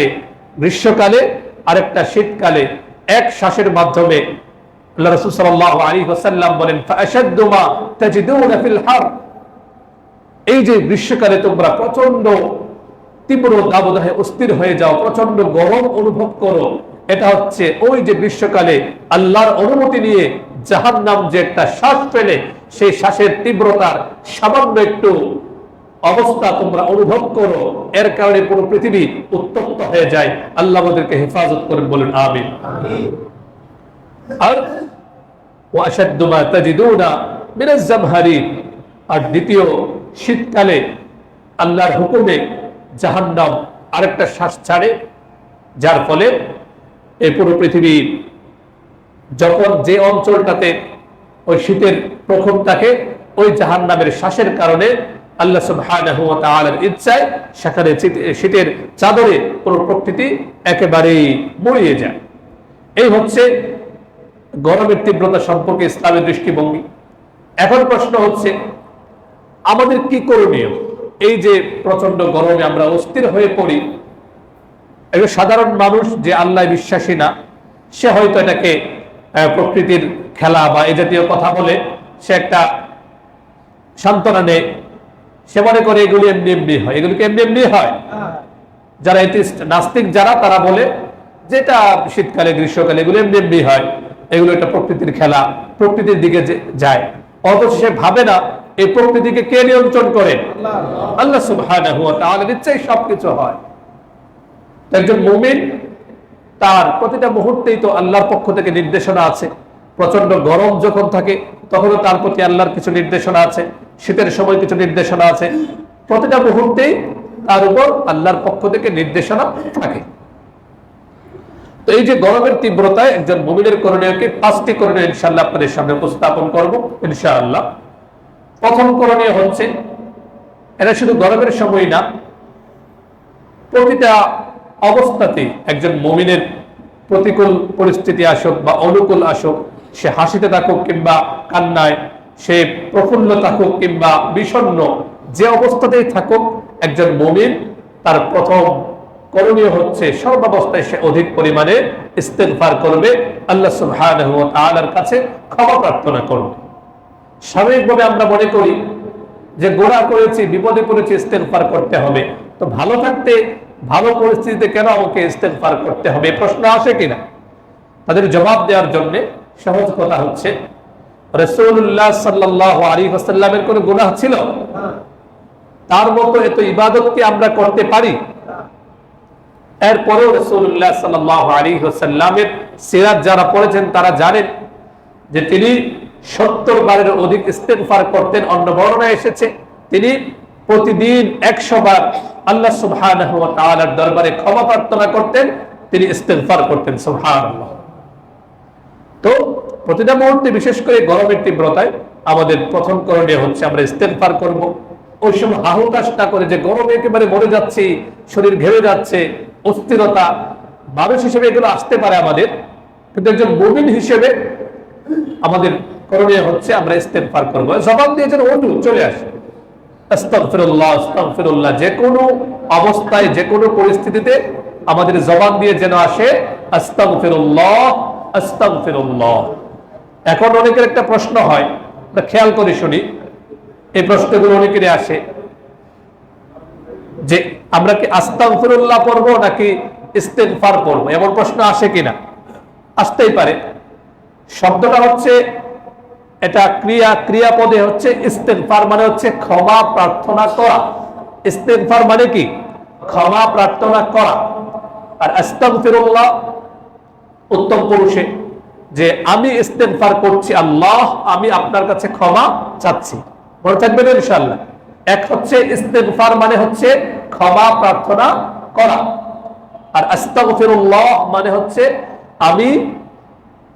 গ্রীষ্মকালে, আরেকটা শীতকালে। এক শ্বাসের মাধ্যমে আল্লাহ রাসূল সাল্লাল্লাহু আলাইহি ওয়াসাল্লাম বলেন, ফাআশাদ্দু মা তাজিদুনা ফিল হার, এই যে গ্রীষ্মকালে তোমরা প্রচন্ড তীব্র দাবদাহে অস্থির হয়ে যাও, প্রচন্ড গরম অনুভব করো, এটা হচ্ছে ওই যে গ্রীষ্মকালে আল্লাহর অনুমতি নিয়ে জাহান্নাম যে একটা শ্বাস ফেলে, সেই শ্বাসের তীব্রতার সামান্য একটু অবস্থা তোমরা অনুভব করো, এর কারণে পুরো পৃথিবী উত্তপ্ত হয়ে যায়। আল্লাহ আমাদেরকে হেফাজত করেন, বলেন আমিন। আর ওয়াশাদ্দু মা তাজিদুনা মিনাজ জামহারির, আর দ্বিতীয় শীতকালে আল্লাহর হুকুমে জাহান্নাম আরেকটা শ্বাস ছাড়ে, যার ফলে এই পুরো পৃথিবী, যখন যে অঞ্চলটাতে ওই শীতের প্রকোপ থাকে, ওই জাহান্নামের শ্বাসের কারণে আল্লাহ সুবহানাহু ওয়া তাআলার ইচ্ছায় সেখানে শীতের চাদরে পুরো প্রকৃতি একেবারেই মুড়িয়ে যায়। এই হচ্ছে গরমের তীব্রতা সম্পর্কে ইসলামের দৃষ্টিভঙ্গি। এখন প্রশ্ন হচ্ছে, আমাদের কি করণীয়? এই যে প্রচন্ড গরমে আমরা অস্থির হয়ে পড়ি, একজন সাধারণ মানুষ যে আল্লাহ বিশ্বাসী না, সে হয়তো এটাকে প্রকৃতির খেলা বা এ জাতীয় কথা বলে সে একটা সান্ত্বনা নেয়, সে মনে করে এগুলি এমনি এমনি হয়, এগুলিকে এমনি এমনি হয়। যারা এথিস্ট নাস্তিক যারা, তারা বলে যেটা শীতকালে গ্রীষ্মকালে এগুলো এমনি এমনি হয়, এগুলো একটা প্রকৃতির খেলা, প্রকৃতির দিকে যায়। অথচ সে ভাবে না এই প্রকৃতিকে কে নিয়ন্ত্রণ করে? আল্লাহ সুবহানাহু ওয়া তাআলার ইচ্ছায় সবকিছু হয়। একজন মুমিন তার প্রতিটা মুহূর্তেই তো আল্লাহর পক্ষ থেকে নির্দেশনা আছে। প্রচন্ড গরম যখন থাকে তখনও তার প্রতি আল্লাহর কিছু নির্দেশনা আছে, শীতের সময় কিছু নির্দেশনা আছে, প্রতিটা মুহূর্তেই তার উপর আল্লাহর পক্ষ থেকে নির্দেশনা থাকে। তো এই যে গরমের তীব্রতায় একজন মুমিনের করণীয়কে 5টি করণীয় ইনশাআল্লাহ আপনাদের সামনে উপস্থাপন করব ইনশাআল্লাহ। প্রথম করণীয় হচ্ছে, এটা শুধু গরমের সময় না, প্রতিটা অবস্থাতে একজন মুমিনের প্রতিকূল পরিস্থিতি আসুক বা অনুকূল আসুক, সে হাসিতে থাকুক কিংবা কান্নায়, সে প্রফুল্ল থাকুক কিংবা বিষণ্ণ, যে অবস্থাতেই থাকুক, একজন মুমিন তার প্রথম করণীয় হচ্ছে সর্বাবস্থায় সে অধিক পরিমাণে ইস্তেগফার করবে, আল্লাহ সুবহানাহু ওয়া তাআলার কাছে ক্ষমা প্রার্থনা করবে। স্বাভাবিকভাবে আমরা মনে করি যে গোনাহ করেছি, বিপদে পড়েছি, ইস্তেগফার করতে হবে। তো ভালো থাকতে, ভালো পরিস্থিতিতে কেন আমাকে ইস্তেগফার করতে হবে, প্রশ্ন আসে কিনা? তাদের জবাব দেওয়ার জন্য সহজ কথা হচ্ছে, রাসূলুল্লাহ সাল্লাল্লাহু আলাইহি ওয়াসাল্লামের কোনো গুনাহ ছিল? তার মতো এত ইবাদত কি আমরা করতে পারি? এরপরেও রাসূলুল্লাহ সাল্লাল্লাহু আলাইহি ওয়াসাল্লামের সিরাত যারা পড়েছেন তারা জানেন যে তিনি 70 বারের অধিক ইস্তেগফার করতেন। অন্য বর্ণনায় এসেছে তিনি প্রতিদিন 100 বার আল্লাহ সুবহানাহু ওয়া তাআলার দরবারে ক্ষমা প্রার্থনা করতেন, তিনি ইস্তেগফার করতেন। সুবহানাল্লাহ। তো প্রতিটা মুহূর্তে, বিশেষ করে গরমের তীব্রতায়, আমাদের প্রথম করণীয় হচ্ছে আমরা ইস্তেগফার করব। ওই সময় হাহুতাশ না করে যে গরমে একেবারে মরে যাচ্ছি, শরীর ঘেমে যাচ্ছে, অস্থিরতা, মানুষ হিসেবে এগুলো আসতে পারে আমাদের, কিন্তু একজন মুমিন হিসেবে আমাদের করণীয় হচ্ছে আমরা ইস্তেগফার করব। জবান দিয়ে যেন ওঠু চলে আসে, আস্তাগফিরুল্লাহ আস্তাগফিরুল্লাহ। যে কোনো অবস্থায়, যে কোনো পরিস্থিতিতে আমাদের জবান দিয়ে যেন আসে আস্তাগফিরুল্লাহ আস্তাগফিরুল্লাহ। এখন অনেকের একটা প্রশ্ন হয়, আমরা খেয়াল করে শুনি, এই প্রশ্নগুলো অনেকেরই আসে যে আমরা কি আস্তাগফিরুল্লাহ পড়বো নাকি ইস্তেগফার পড়বো, এমন প্রশ্ন আসে কিনা? আসতেই পারে। শব্দটা হচ্ছে, এটা ক্রিয়াপদে হচ্ছে ইস্তেগফার মানে হচ্ছে ক্ষমা প্রার্থনা করা। ইস্তেগফার মানে কি? ক্ষমা প্রার্থনা করা। আর আস্তাগফিরুল্লাহ উত্তম পুরুষে, যে আমি ইস্তেগফার করছি, আল্লাহ আমি আপনার কাছে ক্ষমা চাচ্ছি। মনে থাকবেন ইনশাআল্লাহ। এক হচ্ছে ইস্তেগফার মানে হচ্ছে ক্ষমা প্রার্থনা করা, আর আস্তাগফিরুল্লাহ মানে হচ্ছে আমি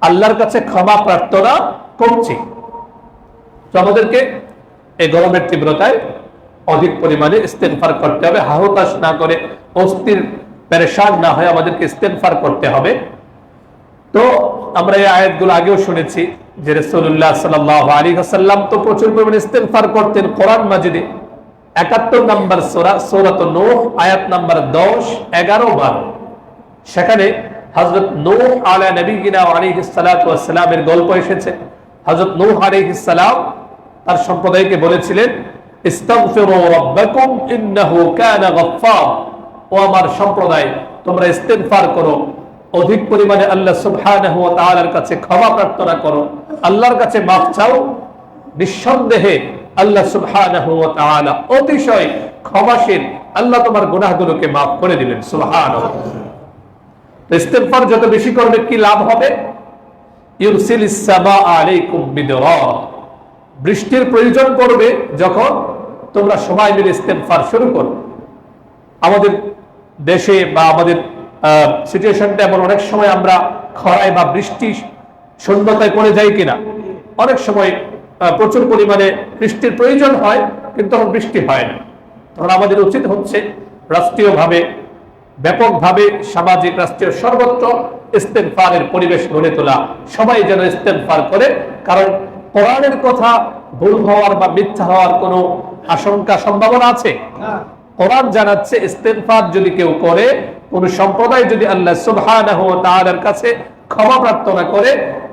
আল্লাহর কাছে ক্ষমা প্রার্থনা করছি। তো আমাদেরকে এই গরমের তীব্রতায় অধিক পরিমাণে ইস্তেগফার করতে হবে, হাহুতাশ না করে, অস্থির পেরেশান না হয়ে আমাদেরকে ইস্তেগফার করতে হবে। তো আমরা এই আয়াতগুলো আগেও শুনেছি যে রাসূলুল্লাহ সাল্লাল্লাহু আলাইহি ওয়াসাল্লাম তো প্রচুর পরিমাণে ইস্তেগফার করতেন। কোরআন মাজিদে 71 নম্বর সূরা, সূরাতুন নূহ, আয়াত নাম্বার 10, 11, 12, সেখানে হযরত নূহ আলা নবিয়িনা আলাইহিস সালাতু ওয়াস সালামের গল্প এসেছে। হযরত নূহ আলাইহিস সালাম তার সম্প্রদায়কে বলেছিলেন, ইস্তাগফিরু রাব্বাকুম ইন্নাহু কানা গফফার। ও আমার সম্প্রদায়, তোমরা ইস্তেগফার করো, অধিক পরিমাণে আল্লাহ সুবহানাহু ওয়া তাআলার কাছে ক্ষমা প্রার্থনা করো, আল্লাহর কাছে মাফ চাও। নিঃসন্দেহে আল্লাহ সুবহানাহু ওয়া তাআলা অতিশয় ক্ষমাশীল, আল্লাহ তোমার গুনাহগুলোকে মাফ করে দিবেন। সুবহানাল্লাহ। তো ইস্তেগফার যত বেশি করবে কি লাভ হবে? ইউরসিলিস সামা আলাইকুম বিদরার। বৃষ্টির প্রয়োজন পড়বে যখন তোমরা সবাই মিলে ইস্তেগফার শুরু করো। আমাদের দেশে বা আমাদের সিচুয়েশনটা এমন, অনেক সময় আমরা খরায় বা বৃষ্টি শূন্যতায় পড়ে যাই কিনা। অনেক সময় প্রচুর পরিমাণে বৃষ্টির প্রয়োজন হয়, কিন্তু তখন বৃষ্টি হয় না। তখন আমাদের উচিত হচ্ছে রাষ্ট্রীয়ভাবে, ব্যাপকভাবে, সামাজিক, রাষ্ট্রীয়, সর্বত্র ইস্তেগফারের পরিবেশ গড়ে তোলা। সবাই যেন ইস্তেগফার করে, কারণ কোরআনের কথা ভুল হওয়ার বা মিথ্যা হওয়ার কোনো আশঙ্কা সম্ভাবনা আছে? কোরআন জানাচ্ছে ইস্তেগফার যদি কেউ করে, কোন সম্প্রদায় যদি আল্লাহ সুবহানাহু ওয়া তাআলার কাছে ক্ষমা প্রার্থনা করে,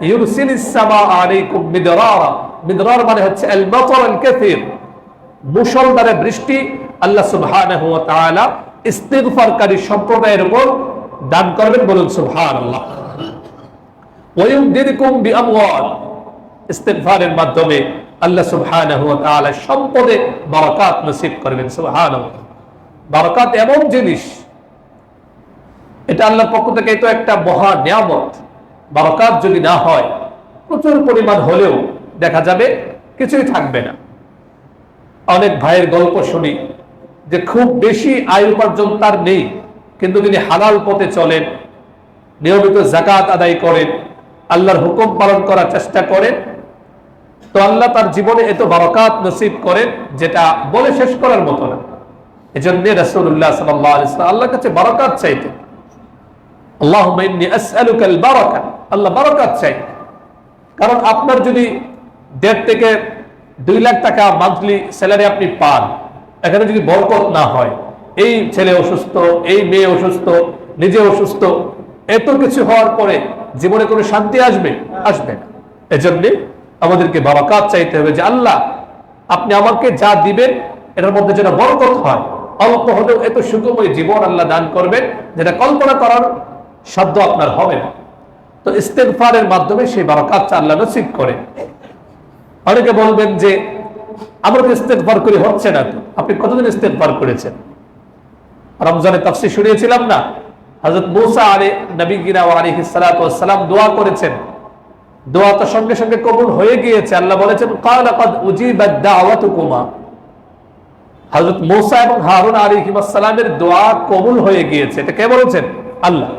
ইউরসিলিস সামা আলাইকুম মিদরারা, মিদরার মানে হচ্ছে আল মাতার আল কাসীর, মুষলধারে বৃষ্টি আল্লাহ সুবহানাহু ওয়া তাআলা ইস্তিগফারকারী সম্প্রদায়ের উপর দান করবেন। বলুন সুবহানাল্লাহ। ওয়া ইউমদিদকুম বিআমওয়াল, ইস্তিগফারের মাধ্যমে আল্লাহ সুবহানাহু ওয়া তাআলা সম্পদে বারাকাত নসিব করবেন। সুবহানাল্লাহ। বারাকাত এমন জিনিস, এটা আল্লাহর পক্ষ থেকে তো একটা মহা নিয়ামত। বারাকাত যদি না হয়, প্রচুর পরিমাণ হলেও দেখা যাবে কিছুই থাকবে না। অনেক ভাইয়ের গল্প শুনি যে খুব বেশি আয় উপার্জন তার নেই, কিন্তু তিনি হালাল পথে চলেন, নিয়মিত যাকাত আদায় করেন, আল্লাহর হুকুম পালন করার চেষ্টা করেন, তো আল্লাহ তার জীবনে এত বারাকাত নসিব করেন যেটা বলে শেষ করার মতো না। এজন্য রাসূলুল্লাহ সাল্লাল্লাহু আলাইহি ওয়াসাল্লাম আল্লাহর কাছে বারাকাত চাইতেন। আল্লাহুম্মা ইন্নী আসআলুকাল বারাকা, আল্লাহ বারাকাত চাই। কারণ আপনার যদি 1.5 থেকে 2 লাখ টাকা মান্থলি স্যালারি আপনি পান, এখানে যদি বরকত না হয়, এই ছেলে অসুস্থ, এই মেয়ে অসুস্থ, নিজে অসুস্থ, এত কিছু হওয়ার পরে জীবনে কোনো শান্তি আসবে? আসবে না। এজন্য আমাদেরকে বারাকাত চাইতে হবে যে আল্লাহ আপনি আমাকে যা দিবেন এটার মধ্যে যেন বরকত হয়, অল্প হলেও এত সুখময় জীবন আল্লাহ দান করবেন যেটা কল্পনা করার সাধ্য আপনার হবে না। তো ইস্তেগফারের মাধ্যমে সেই বারাকাতটা আল্লাহ নসিব করে। অনেকে বলবেন যে আমরা তো ইস্তেগফার করি, হচ্ছে না। তো আপনি কতদিন ইস্তেগফার করেছেন? রমজানের তাফসীর শুনিয়েছিলাম না, হযরত মূসা আলাইহিস সালাতু ওয়াস সালাম দোয়া করেছেন, দোয়া তো সঙ্গে সঙ্গে কবুল হয়ে গিয়েছে। আল্লাহ বলেছেন ক্বালা ক্বাদ উজিবাত দাওয়াতুকুমা, হযরত মূসা এবং হারুন আলাইহিস সালামের দোয়া কবুল হয়ে গিয়েছে। এটা কে বলেছেন? আল্লাহ।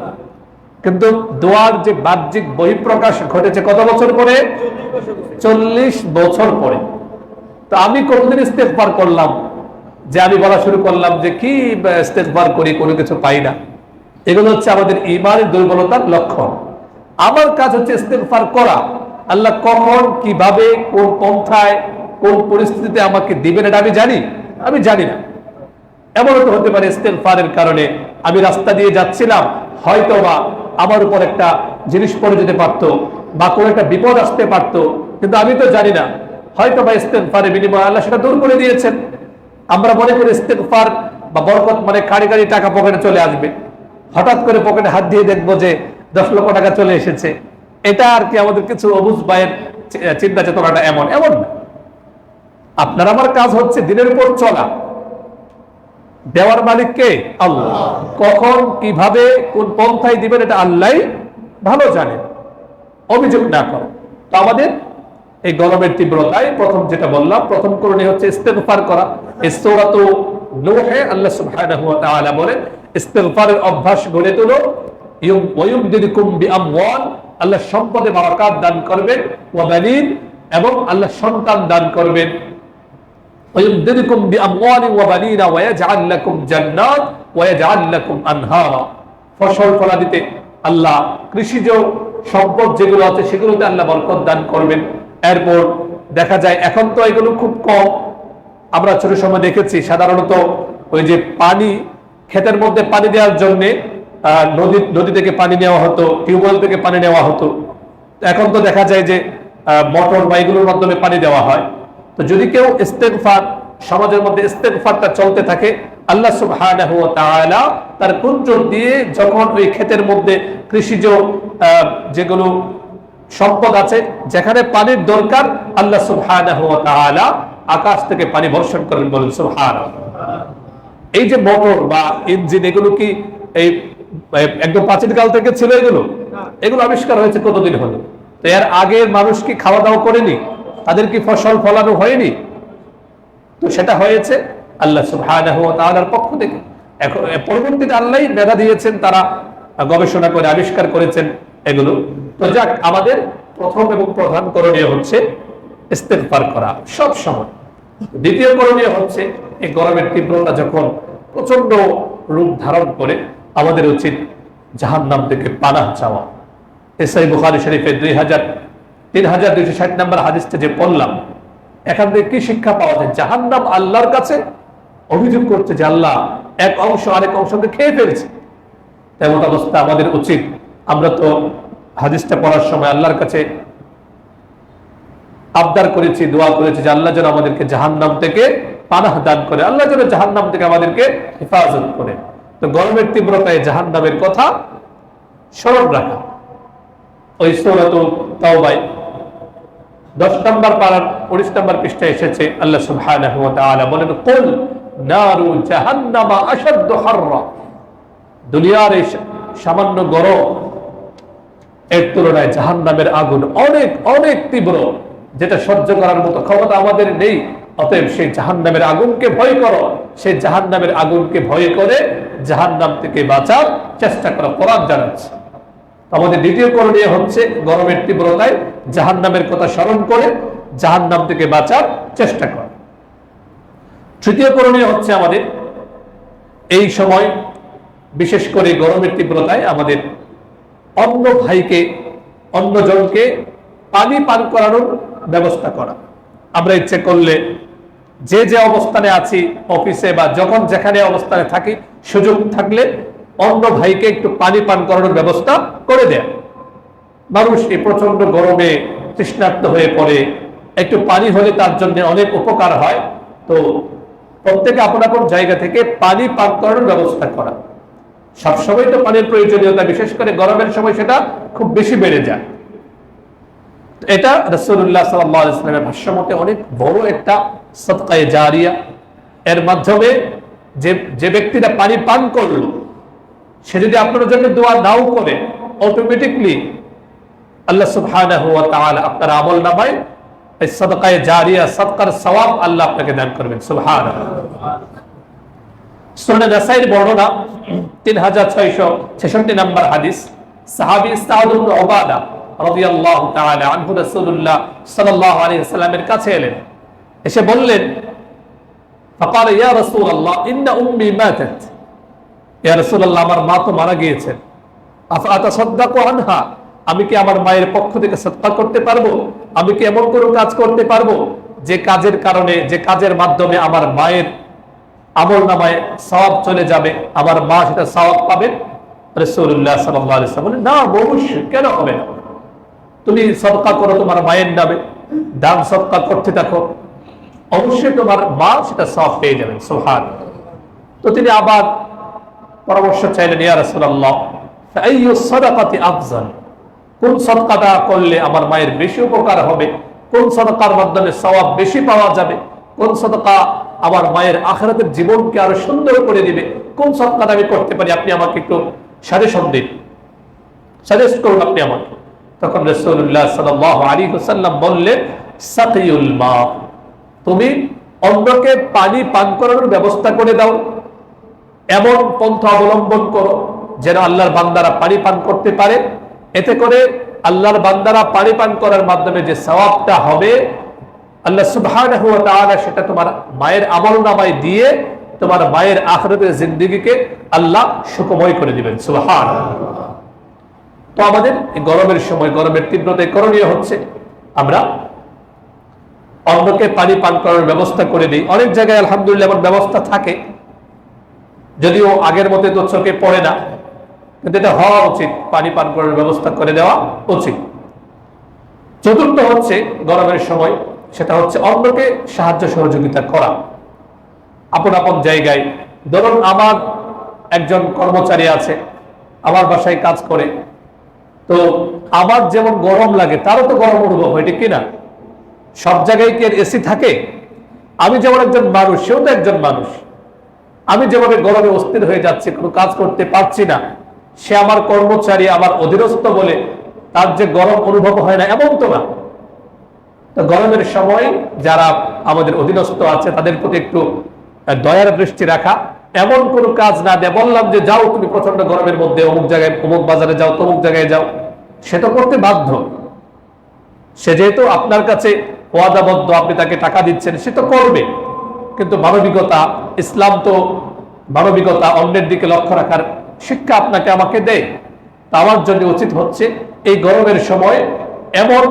কিন্তু দোয়ার যে বাহ্যিক বহিঃপ্রকাশ ঘটেছে কত বছর পরে? 40 বছর পরে। তো আমি কতদিন ইস্তেগফার করলাম যে আমি বলা শুরু করলাম যে কি ইস্তেগফার করি, কোনো কিছু পাই না। এগুলো হচ্ছে আমাদের ঈমানের দুর্বলতার লক্ষণ। আমার কাজ হচ্ছে ইস্তেগফার করা। আল্লাহ কখন, কিভাবে, কোন পন্থায়, কোন পরিস্থিতিতে আমাকে দিবেন এটা আমি জানি? আমি জানি না। এমনও তো হতে পারে ইস্তেগফারের কারণে আমি রাস্তা দিয়ে যাচ্ছিলাম, হয়তো বা আমার উপর একটা জিনিস পড়ে যেতে পারতো বা কোনো একটা বিপদ আসতে পারতো, কিন্তু আমি তো জানি না। হয়তো বা ইস্তেগফারের বিনিময়ে আল্লাহ সেটা দূর করে দিয়েছেন। আমরা মনে করি ইস্তেগফার বা বরকত মানে কাড়ি কাড়ি টাকা পকেটে চলে আসবে, হঠাৎ করে পকেটে হাত দিয়ে দেখবো যে 10 লক্ষ টাকা চলে এসেছে। এটা আর কি আমাদের কিছু অবুঝ ভাইয়ের চিন্তা চেতনাটা এমন এমন না। আপনার আমার কাজ হচ্ছে দিনের উপর চলা। দেওয়ার মালিক কে? আল্লাহ। কখন, কিভাবে, কোন পন্থায় দিবেন এটা আল্লাহই ভালো জানেন। অভিযোগ না করো। তো আমাদের এই গরমের তীব্রতায় প্রথম যেটা বললাম, প্রথম করণীয় হচ্ছে ইস্তেগফার করা। এই সূরাতুন নূহে আল্লাহ সুবহানাহু ওয়া তাআলা বলেন ইস্তেগফারের অভ্যাস গড়ে তোলো। ওয়ায়ুমদিদকুম বিআমওয়াল, আল্লাহ সম্পদে বারাকাত দান করবেন, ওয়া বানিন, এবং আল্লাহ সন্তান দান করবেন। ওয়ায়ুমদিদকুম বিআমওয়াল ওয়া বানিনা ওয়া ইয়াজআল লাকুম জান্নাত ওয়া ইয়াজআল লাকুম আনহারা, ফসল ফলাদিতে আল্লাহ, কৃষিজ সম্পদ যেগুলো আছে সেগুলোতে আল্লাহ বরকত দান করবেন। এরপর দেখা যায় এখন তো এগুলো খুব কম। আমরা ছোট সময় দেখেছি সাধারণত ওই যে পানি, ক্ষেতের মধ্যে পানি দেওয়ার জন্য নদী থেকে পানি নেওয়া হতো, টিউবওয়েল থেকে পানি নেওয়া হতো। এখন তো দেখা যায় যে মোটর বা এগুলোর মাধ্যমে পানি দেওয়া হয়। তো যদি কেউ ইস্তেগফার, সমাজের মধ্যে ইস্তেগফারটা চলতে থাকে, আল্লাহ সুবহানাহু ওয়া তাআলা তার কুদরত দিয়ে যখন ওই ক্ষেতের মধ্যে কৃষিজ যেগুলো সম্পদ আছে, যেখানে পানির দরকার, আল্লাহ সুবহানাহু ওয়া তাআলা আকাশ থেকে পানি বর্ষণ করেন। বলেন সুবহানাল্লাহ। এই যে মোটর বা ইঞ্জিন, এগুলো কি এই একদম প্রাচীন কাল থেকে ছিল? এগুলো আবিষ্কার হয়েছে কতদিন হলো? তো এর আগের মানুষ কি খাওয়া দাওয়া করেনি? তাদের কি ফসল ফলানো হয়নি? তো সেটা হয়েছে আল্লাহ সুবহানাহু ওয়া তাআলার পক্ষ থেকে। এখন পরবর্তীতে আল্লাহই মেধা দিয়েছেন, তারা গবেষণা করে আবিষ্কার করেছেন এগুলো। তো যাক, আমাদের প্রথম এবং প্রধান করণীয় হচ্ছে ইস্তেগফার করা সব সময়। দ্বিতীয় করণীয় হচ্ছে এই গরমের তীব্রতা যখন প্রচন্ড রূপ ধারণ করে, আমাদের উচিত জাহান্নাম থেকে পানাহ চাওয়া। সহিহ বুখারী শরীফের 3260 নম্বর হাদিসটা যে পড়লাম, এখান থেকে কি শিক্ষা পাওয়া যায়? জাহান্নাম আল্লাহর কাছে অভিযোগ করছে যে আল্লাহ এক অংশ আরেক অংশকে খেয়ে ফেলছে। তেমন অবস্থা আমাদের উচিত, আমরা তো হাদিসটা পড়ার সময় আল্লাহর কাছে আবদার করেছি, দোয়া করেছি যে আল্লাহ যেন আমাদেরকে জাহান্নাম থেকে পানাহ দান করে, আল্লাহ যেন জাহান্নাম থেকে আমাদেরকে হেফাজত করে। তো গরমের তীব্রতায় জাহান্নামের কথা স্মরণ রাখা। ওই সূরাতুত তাওবায় 10 নম্বর পারার 19 নম্বর পৃষ্ঠায় এসেছে, আল্লাহ সুবহানাহু ওয়া তাআলা বলেন, কুল নারু জাহান্নামা আশাদ্দু হাররা, দুনিয়ার এই সামান্য গরম এর তুলনায় জাহান্নামের আগুন অনেক অনেক তীব্র, যেটা সহ্য করার মতো ক্ষমতা আমাদের নেই। অতএব সেই জাহান্নামের আগুনকে ভয় করো, সেই জাহান্নামের আগুনকে ভয় করে জাহান্নাম থেকে বাঁচার চেষ্টা করো। কোরআন জানাচ্ছে আমাদের দ্বিতীয় করণীয় হচ্ছে গরমের তীব্রতায় জাহান্নামের কথা স্মরণ করে জাহান্নাম থেকে বাঁচার চেষ্টা করা। তৃতীয় করণীয় হচ্ছে আমাদের এই সময় বিশেষ করে গরমের তীব্রতায় আমাদের অন্য ভাইকে, অন্যজনকে পানি পান করানোর ব্যবস্থা করা। আমরা ইচ্ছে করলে যে যে অবস্থানে আছি, অফিসে বা যখন যেখানে অবস্থানে থাকি, সুযোগ থাকলে অন্য ভাইকে একটু পানি পান করানোর ব্যবস্থা করে দেয়া। মানুষ এই প্রচন্ড গরমে তৃষ্ণার্ত হয়ে পড়ে, একটু পানি হলে তার জন্য অনেক উপকার হয়। তো প্রত্যেকে আপন আপন জায়গা থেকে পানি পান করানোর ব্যবস্থা করা। সবসময় তো পানির প্রয়োজনীয়তা, বিশেষ করে গরমের সময় সেটা খুব বেশি বেড়ে যায়। এটা রাসূলুল্লাহ সাল্লাল্লাহু আলাইহি ওয়াসাল্লামের ভাষ্যমতে অনেক বড় একটা সাদকায়ে জারিয়া। এর মাধ্যমে যে ব্যক্তিরা পানি পান করলো, সে যদি আপনার জন্য দোয়া নাও করে, অটোমেটিকলি আল্লাহ সুবহানাহু ওয়া তাআলা আপনার আমলনামায় এই সাদকায়ে জারিয়া, সাদকার সওয়াব আল্লাহ আপনাকে দান করবেন। সুবহানাল্লাহ। সুনান নাসাঈর বর্ণনা 3666 নম্বর হাদিস, সাহাবী সাদ ইবনে উবাদা রাদিয়াল্লাহু তাআলা আনহু রাসূলুল্লাহ সাল্লাল্লাহু আলাইহি ওয়াসাল্লামের কাছে এলেন, এসে বললেন, فقال يا رسول الله ان امي ماتت, ইয়া রাসূলুল্লাহ আমার মা তো মারা গিয়েছেন, আফাতাসাদদাকু আনহা, আমি কি আমার মায়ের পক্ষ থেকে সাদকা করতে পারবো? আমি কি এমন কোনো কাজ করতে পারবো যে কাজের কারণে, যে কাজের মাধ্যমে আমার মায়ের আমলনামায় সওয়াব চলে যাবে, আমার মা সেটা সওয়াব পাবেন? রাসূলুল্লাহ সাল্লাল্লাহু আলাইহি ওয়াসাল্লাম বলেন, না, অবশ্যই, কেন হবে না? তুমি সদকা করো তোমার মায়ের নামে, দান সদকা করতে থাকো, অবশ্যই তোমার মা সেটা সওয়াব পেয়ে যাবেন। সুবহানাল্লাহ। তো তিনি আবার পরামর্শ চাইলেন, ইয়া রাসূলুল্লাহ ফাআইয়ু সাদাকাতি আফজাল, কোন সদকাটা করলে আমার মায়ের বেশি উপকার হবে, কোন সদকার মাধ্যমে সওয়াব বেশি পাওয়া যাবে, কোন সদকা আমার মায়ের আখিরাতের জীবনকে আরো সুন্দর করে দিবে, কোন সদকাটা আমি করতে পারি? আপনি আমাকে একটু সাজেশন দিন, সাজেস্ট করুন আপনি আমাকে। তখন রাসূলুল্লাহ সাল্লাল্লাহু আলাইহি ওয়াসাল্লাম বললেন, সাকিউল মা, তুমি অন্যকে পানি পান করানোর ব্যবস্থা করে দাও, এমন পন্থা অবলম্বন করো যেন আল্লাহর বান্দারা পানি পান করতে পারে। এতে করে আল্লাহর বান্দারা পানি পান করার মাধ্যমে যে সওয়াবটা হবে, আল্লাহ সুবহানাহু ওয়া তাআলা সেটা তোমার মায়ের আমলনামায় দিয়ে তোমার মায়ের আখিরাতের জিন্দেগিকে আল্লাহ সুখময় করে দিবেন। সুবহানাল্লাহ। তো আমাদের এই গরমের সময়, গরমের তীব্রতায় করণীয় হচ্ছে আমরা অন্যকে পানি পান করার ব্যবস্থা করে দিই। অনেক জায়গায় আলহামদুলিল্লাহ এমন ব্যবস্থা থাকে, যদিও আগের মতো তো চোখে পড়ে না, কিন্তু এটা হওয়া উচিত, পানি পান করার ব্যবস্থা করে দেওয়া উচিত। চতুর্থ হচ্ছে গরমের সময়, সেটা হচ্ছে অন্যকে সাহায্য সহযোগিতা করা আপন আপন জায়গায়। ধরুন আমার একজন কর্মচারী আছে, আমার বাসায় কাজ করে, তো আমার যেমন গরম লাগে তারও তো গরম অনুভব হয়, ঠিক কিনা? সব জায়গায় কি এসি থাকে? আমি যেমন একজন মানুষ, সেও তো একজন মানুষ। আমি যেভাবে গরমে অস্থির হয়ে যাচ্ছি, কোনো কাজ করতে পারছি না, সে আমার কর্মচারী, আমার অধীনস্থ বলে তার যে গরম অনুভব হয় না, এমন তো না। তো গরমের সময় যারা আমাদের অধীনস্থ আছে তাদের প্রতি একটু দয়ার দৃষ্টি রাখা, এমন কোনো কাজ না দেয়। বললাম যে যাও তুমি প্রচন্ড গরমের মধ্যে অমুক জায়গায়, অমুক বাজারে যাও, তমুক জায়গায় যাও, সে তো করতে বাধ্য। সে যেহেতু আপনার কাছে ওয়াদাবদ্ধ, আপনি তাকে টাকা দিচ্ছেন, সে তো করবে। কিন্তু মানবিকতা, ইসলাম তো মানবিকতা, অন্যের দিকে লক্ষ্য রাখার শিক্ষা আপনাকে আমাকে দেয়। তা আমার জন্য উচিত হচ্ছে এই গরমের সময় এমন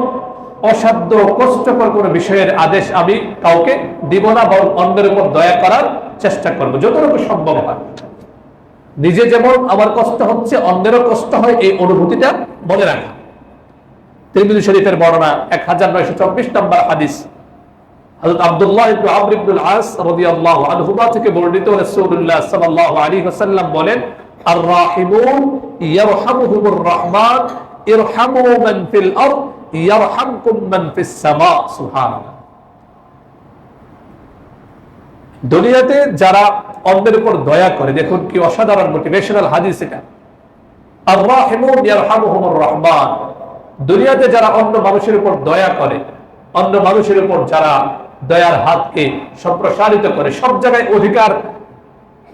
অসাধ্য কষ্টকর কোনো বিষয়ের আদেশ আমি কাউকে দিব না, বরং অন্যের উপর দয়া করার চেষ্টা করব যতটুকু সম্ভব হয়। নিজে যেমন আমার কষ্ট হচ্ছে, অন্যেরও কষ্ট হয়, এই অনুভূতিটা মনে রাখা। তিরমিজি শরীফের বর্ণনা 1924 নম্বর হাদিস, হযরত আব্দুল্লাহ ইবনে আমর ইবনে আল-আস রাদিয়াল্লাহু আনহুমা থেকে বর্ণিত, রাসূলুল্লাহ সাল্লাল্লাহু আলাইহি ওয়াসাল্লাম বলেন, আর রাহিমুন ইয়ারহামুহুমুর রহমান ইরহামু মান ফিল আরদ ইয়ারহামকুম মান ফিস সামা। সুবহানাল্লাহ। দুনিয়াতে যারা অন্যের উপর দয়া করে, দেখুন কি অসাধারণ মোটিভেশনাল হাদিস এটা। আর রাহিমুন ইয়ারহামুহুমুর রহমান, দুনিয়াতে যারা অন্য মানুষের উপর দয়া করে, অন্য মানুষের উপর যারা দয়ার হাতকে সম্প্রসারিত করে, সব জায়গায় অধিকার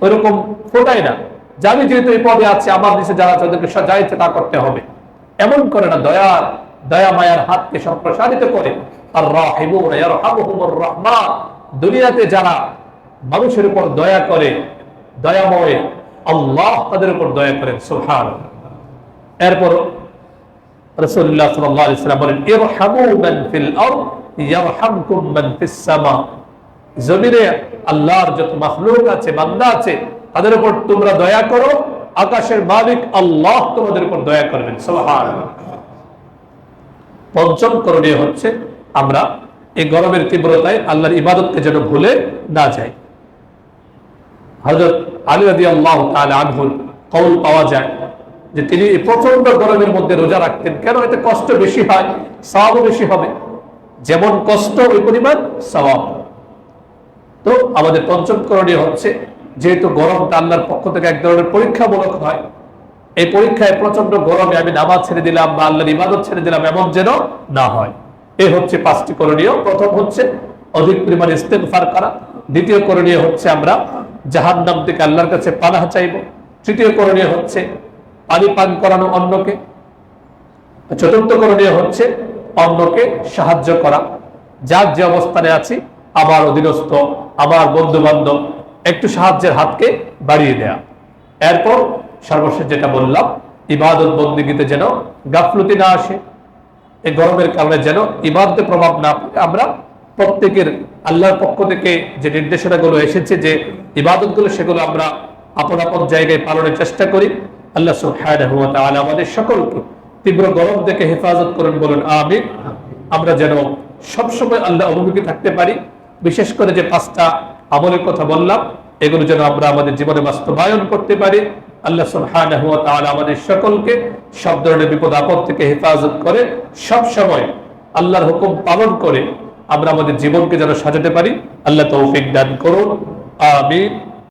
ওইরকম ফোটায় না যে আমি যেহেতু এই পদে আছি, আমার নিচে যারা তাদেরকে যা ইচ্ছে তা করতে হবে, এমন করে না। দয়া মায়ার হাতকে সম্প্রসারিত করে। আর রাহিমুন ইয়ারহামুহুমুর রহমান, দুনিয়াতে যারা মানুষের উপর দয়া করে, দয়াময় আল্লাহ তাদের উপর দয়া করেন। সুবহানাল্লাহ। এরপর রাসূলুল্লাহ সাল্লাল্লাহু আলাইহি ওয়াসাল্লাম বলেন, ইরহামু মান ফিল আরদ ইয়ারহামকুম মান ফিস সামা, জমিনে আল্লাহর যত মাখলুক আছে, বান্দা আছে, তাদের উপর তোমরা দয়া করো, আকাশের মালিক আল্লাহ তোমাদের উপর দয়া করবেন। সুবহানাল্লাহ। পঞ্চম করণীয় হচ্ছে আমরা এই গরমের তীব্রতায় আল্লাহর ইবাদতকে যেন ভুলে না যাই। হযরত আলী রাদিয়াল্লাহু তাআলা আনহুর কওল পাওয়া যায় যে তিনি এই প্রচন্ড গরমের মধ্যে রোজা রাখতেন। কেন? এতে কষ্ট বেশি হয়, সওয়াবও বেশি হবে। যেমন কষ্ট ওই পরিমাণ সওয়াব। তো আমাদের পঞ্চম করণীয় হচ্ছে, যেহেতু গরমটা আল্লাহর পক্ষ থেকে এক ধরনের পরীক্ষামূলক হয়, এই পরীক্ষায় প্রচন্ড গরমে আমি নামাজ ছেড়ে দিলাম বা আল্লাহর ইবাদত ছেড়ে দিলাম, এমন যেন না হয়। এই হচ্ছে পাঁচটি করণীয়। প্রথম হচ্ছে অধিক পরিমাণে ইস্তেগফার করা। দ্বিতীয় করণীয় হচ্ছে আমরা জাহান্নাম থেকে আল্লাহর কাছে পানাহ চাইব। তৃতীয় করণীয় হচ্ছে পানি পান করানো অন্যকে। চতুর্থ করণীয় হচ্ছে অন্যকে সাহায্য করা। যার যে অবস্থানে আছি, আমার অধীনস্থ, আমার বন্ধু বান্ধব, একটু সাহায্যের হাতকে বাড়িয়ে দেয়া। এরপর সর্বশেষ যেটা বললাম, ইবাদত বন্দেগীতে যেন গাফলতি না আসে। এই গরমের কারণে যেন ইবাদতে প্রভাব না পড়ে। আমরা প্রত্যেকের আল্লাহর পক্ষ থেকে যে নির্দেশনাগুলো এসেছে, যে ইবাদতগুলো, সেগুলো আমরা আপন আপন জায়গায় পালনের চেষ্টা করি। আল্লাহ সুবহানাহু ওয়া তাআলা আমাদের সকলকে তীব্র গরম থেকে হেফাজত করুন, বলুন আমিন। আমরা যেন সবসময় আল্লাহ অভিমুখী থাকতে পারি। বিশেষ করে যে পাঁচটা আমলের কথা বললাম, এগুলো যেন আমরা আমাদের জীবনে বাস্তবায়ন করতে পারি। আল্লাহ সুবহানাহু ওয়া তাআলা আমাদের সকলকে সব ধরনের বিপদ আপদ থেকে হেফাজত করে, সব সময় আল্লাহর হুকুম পালন করে আমরা আমাদের জীবনকে যেন সাজাতে পারি। আল্লাহ তৌফিক দান করুন, আমিন।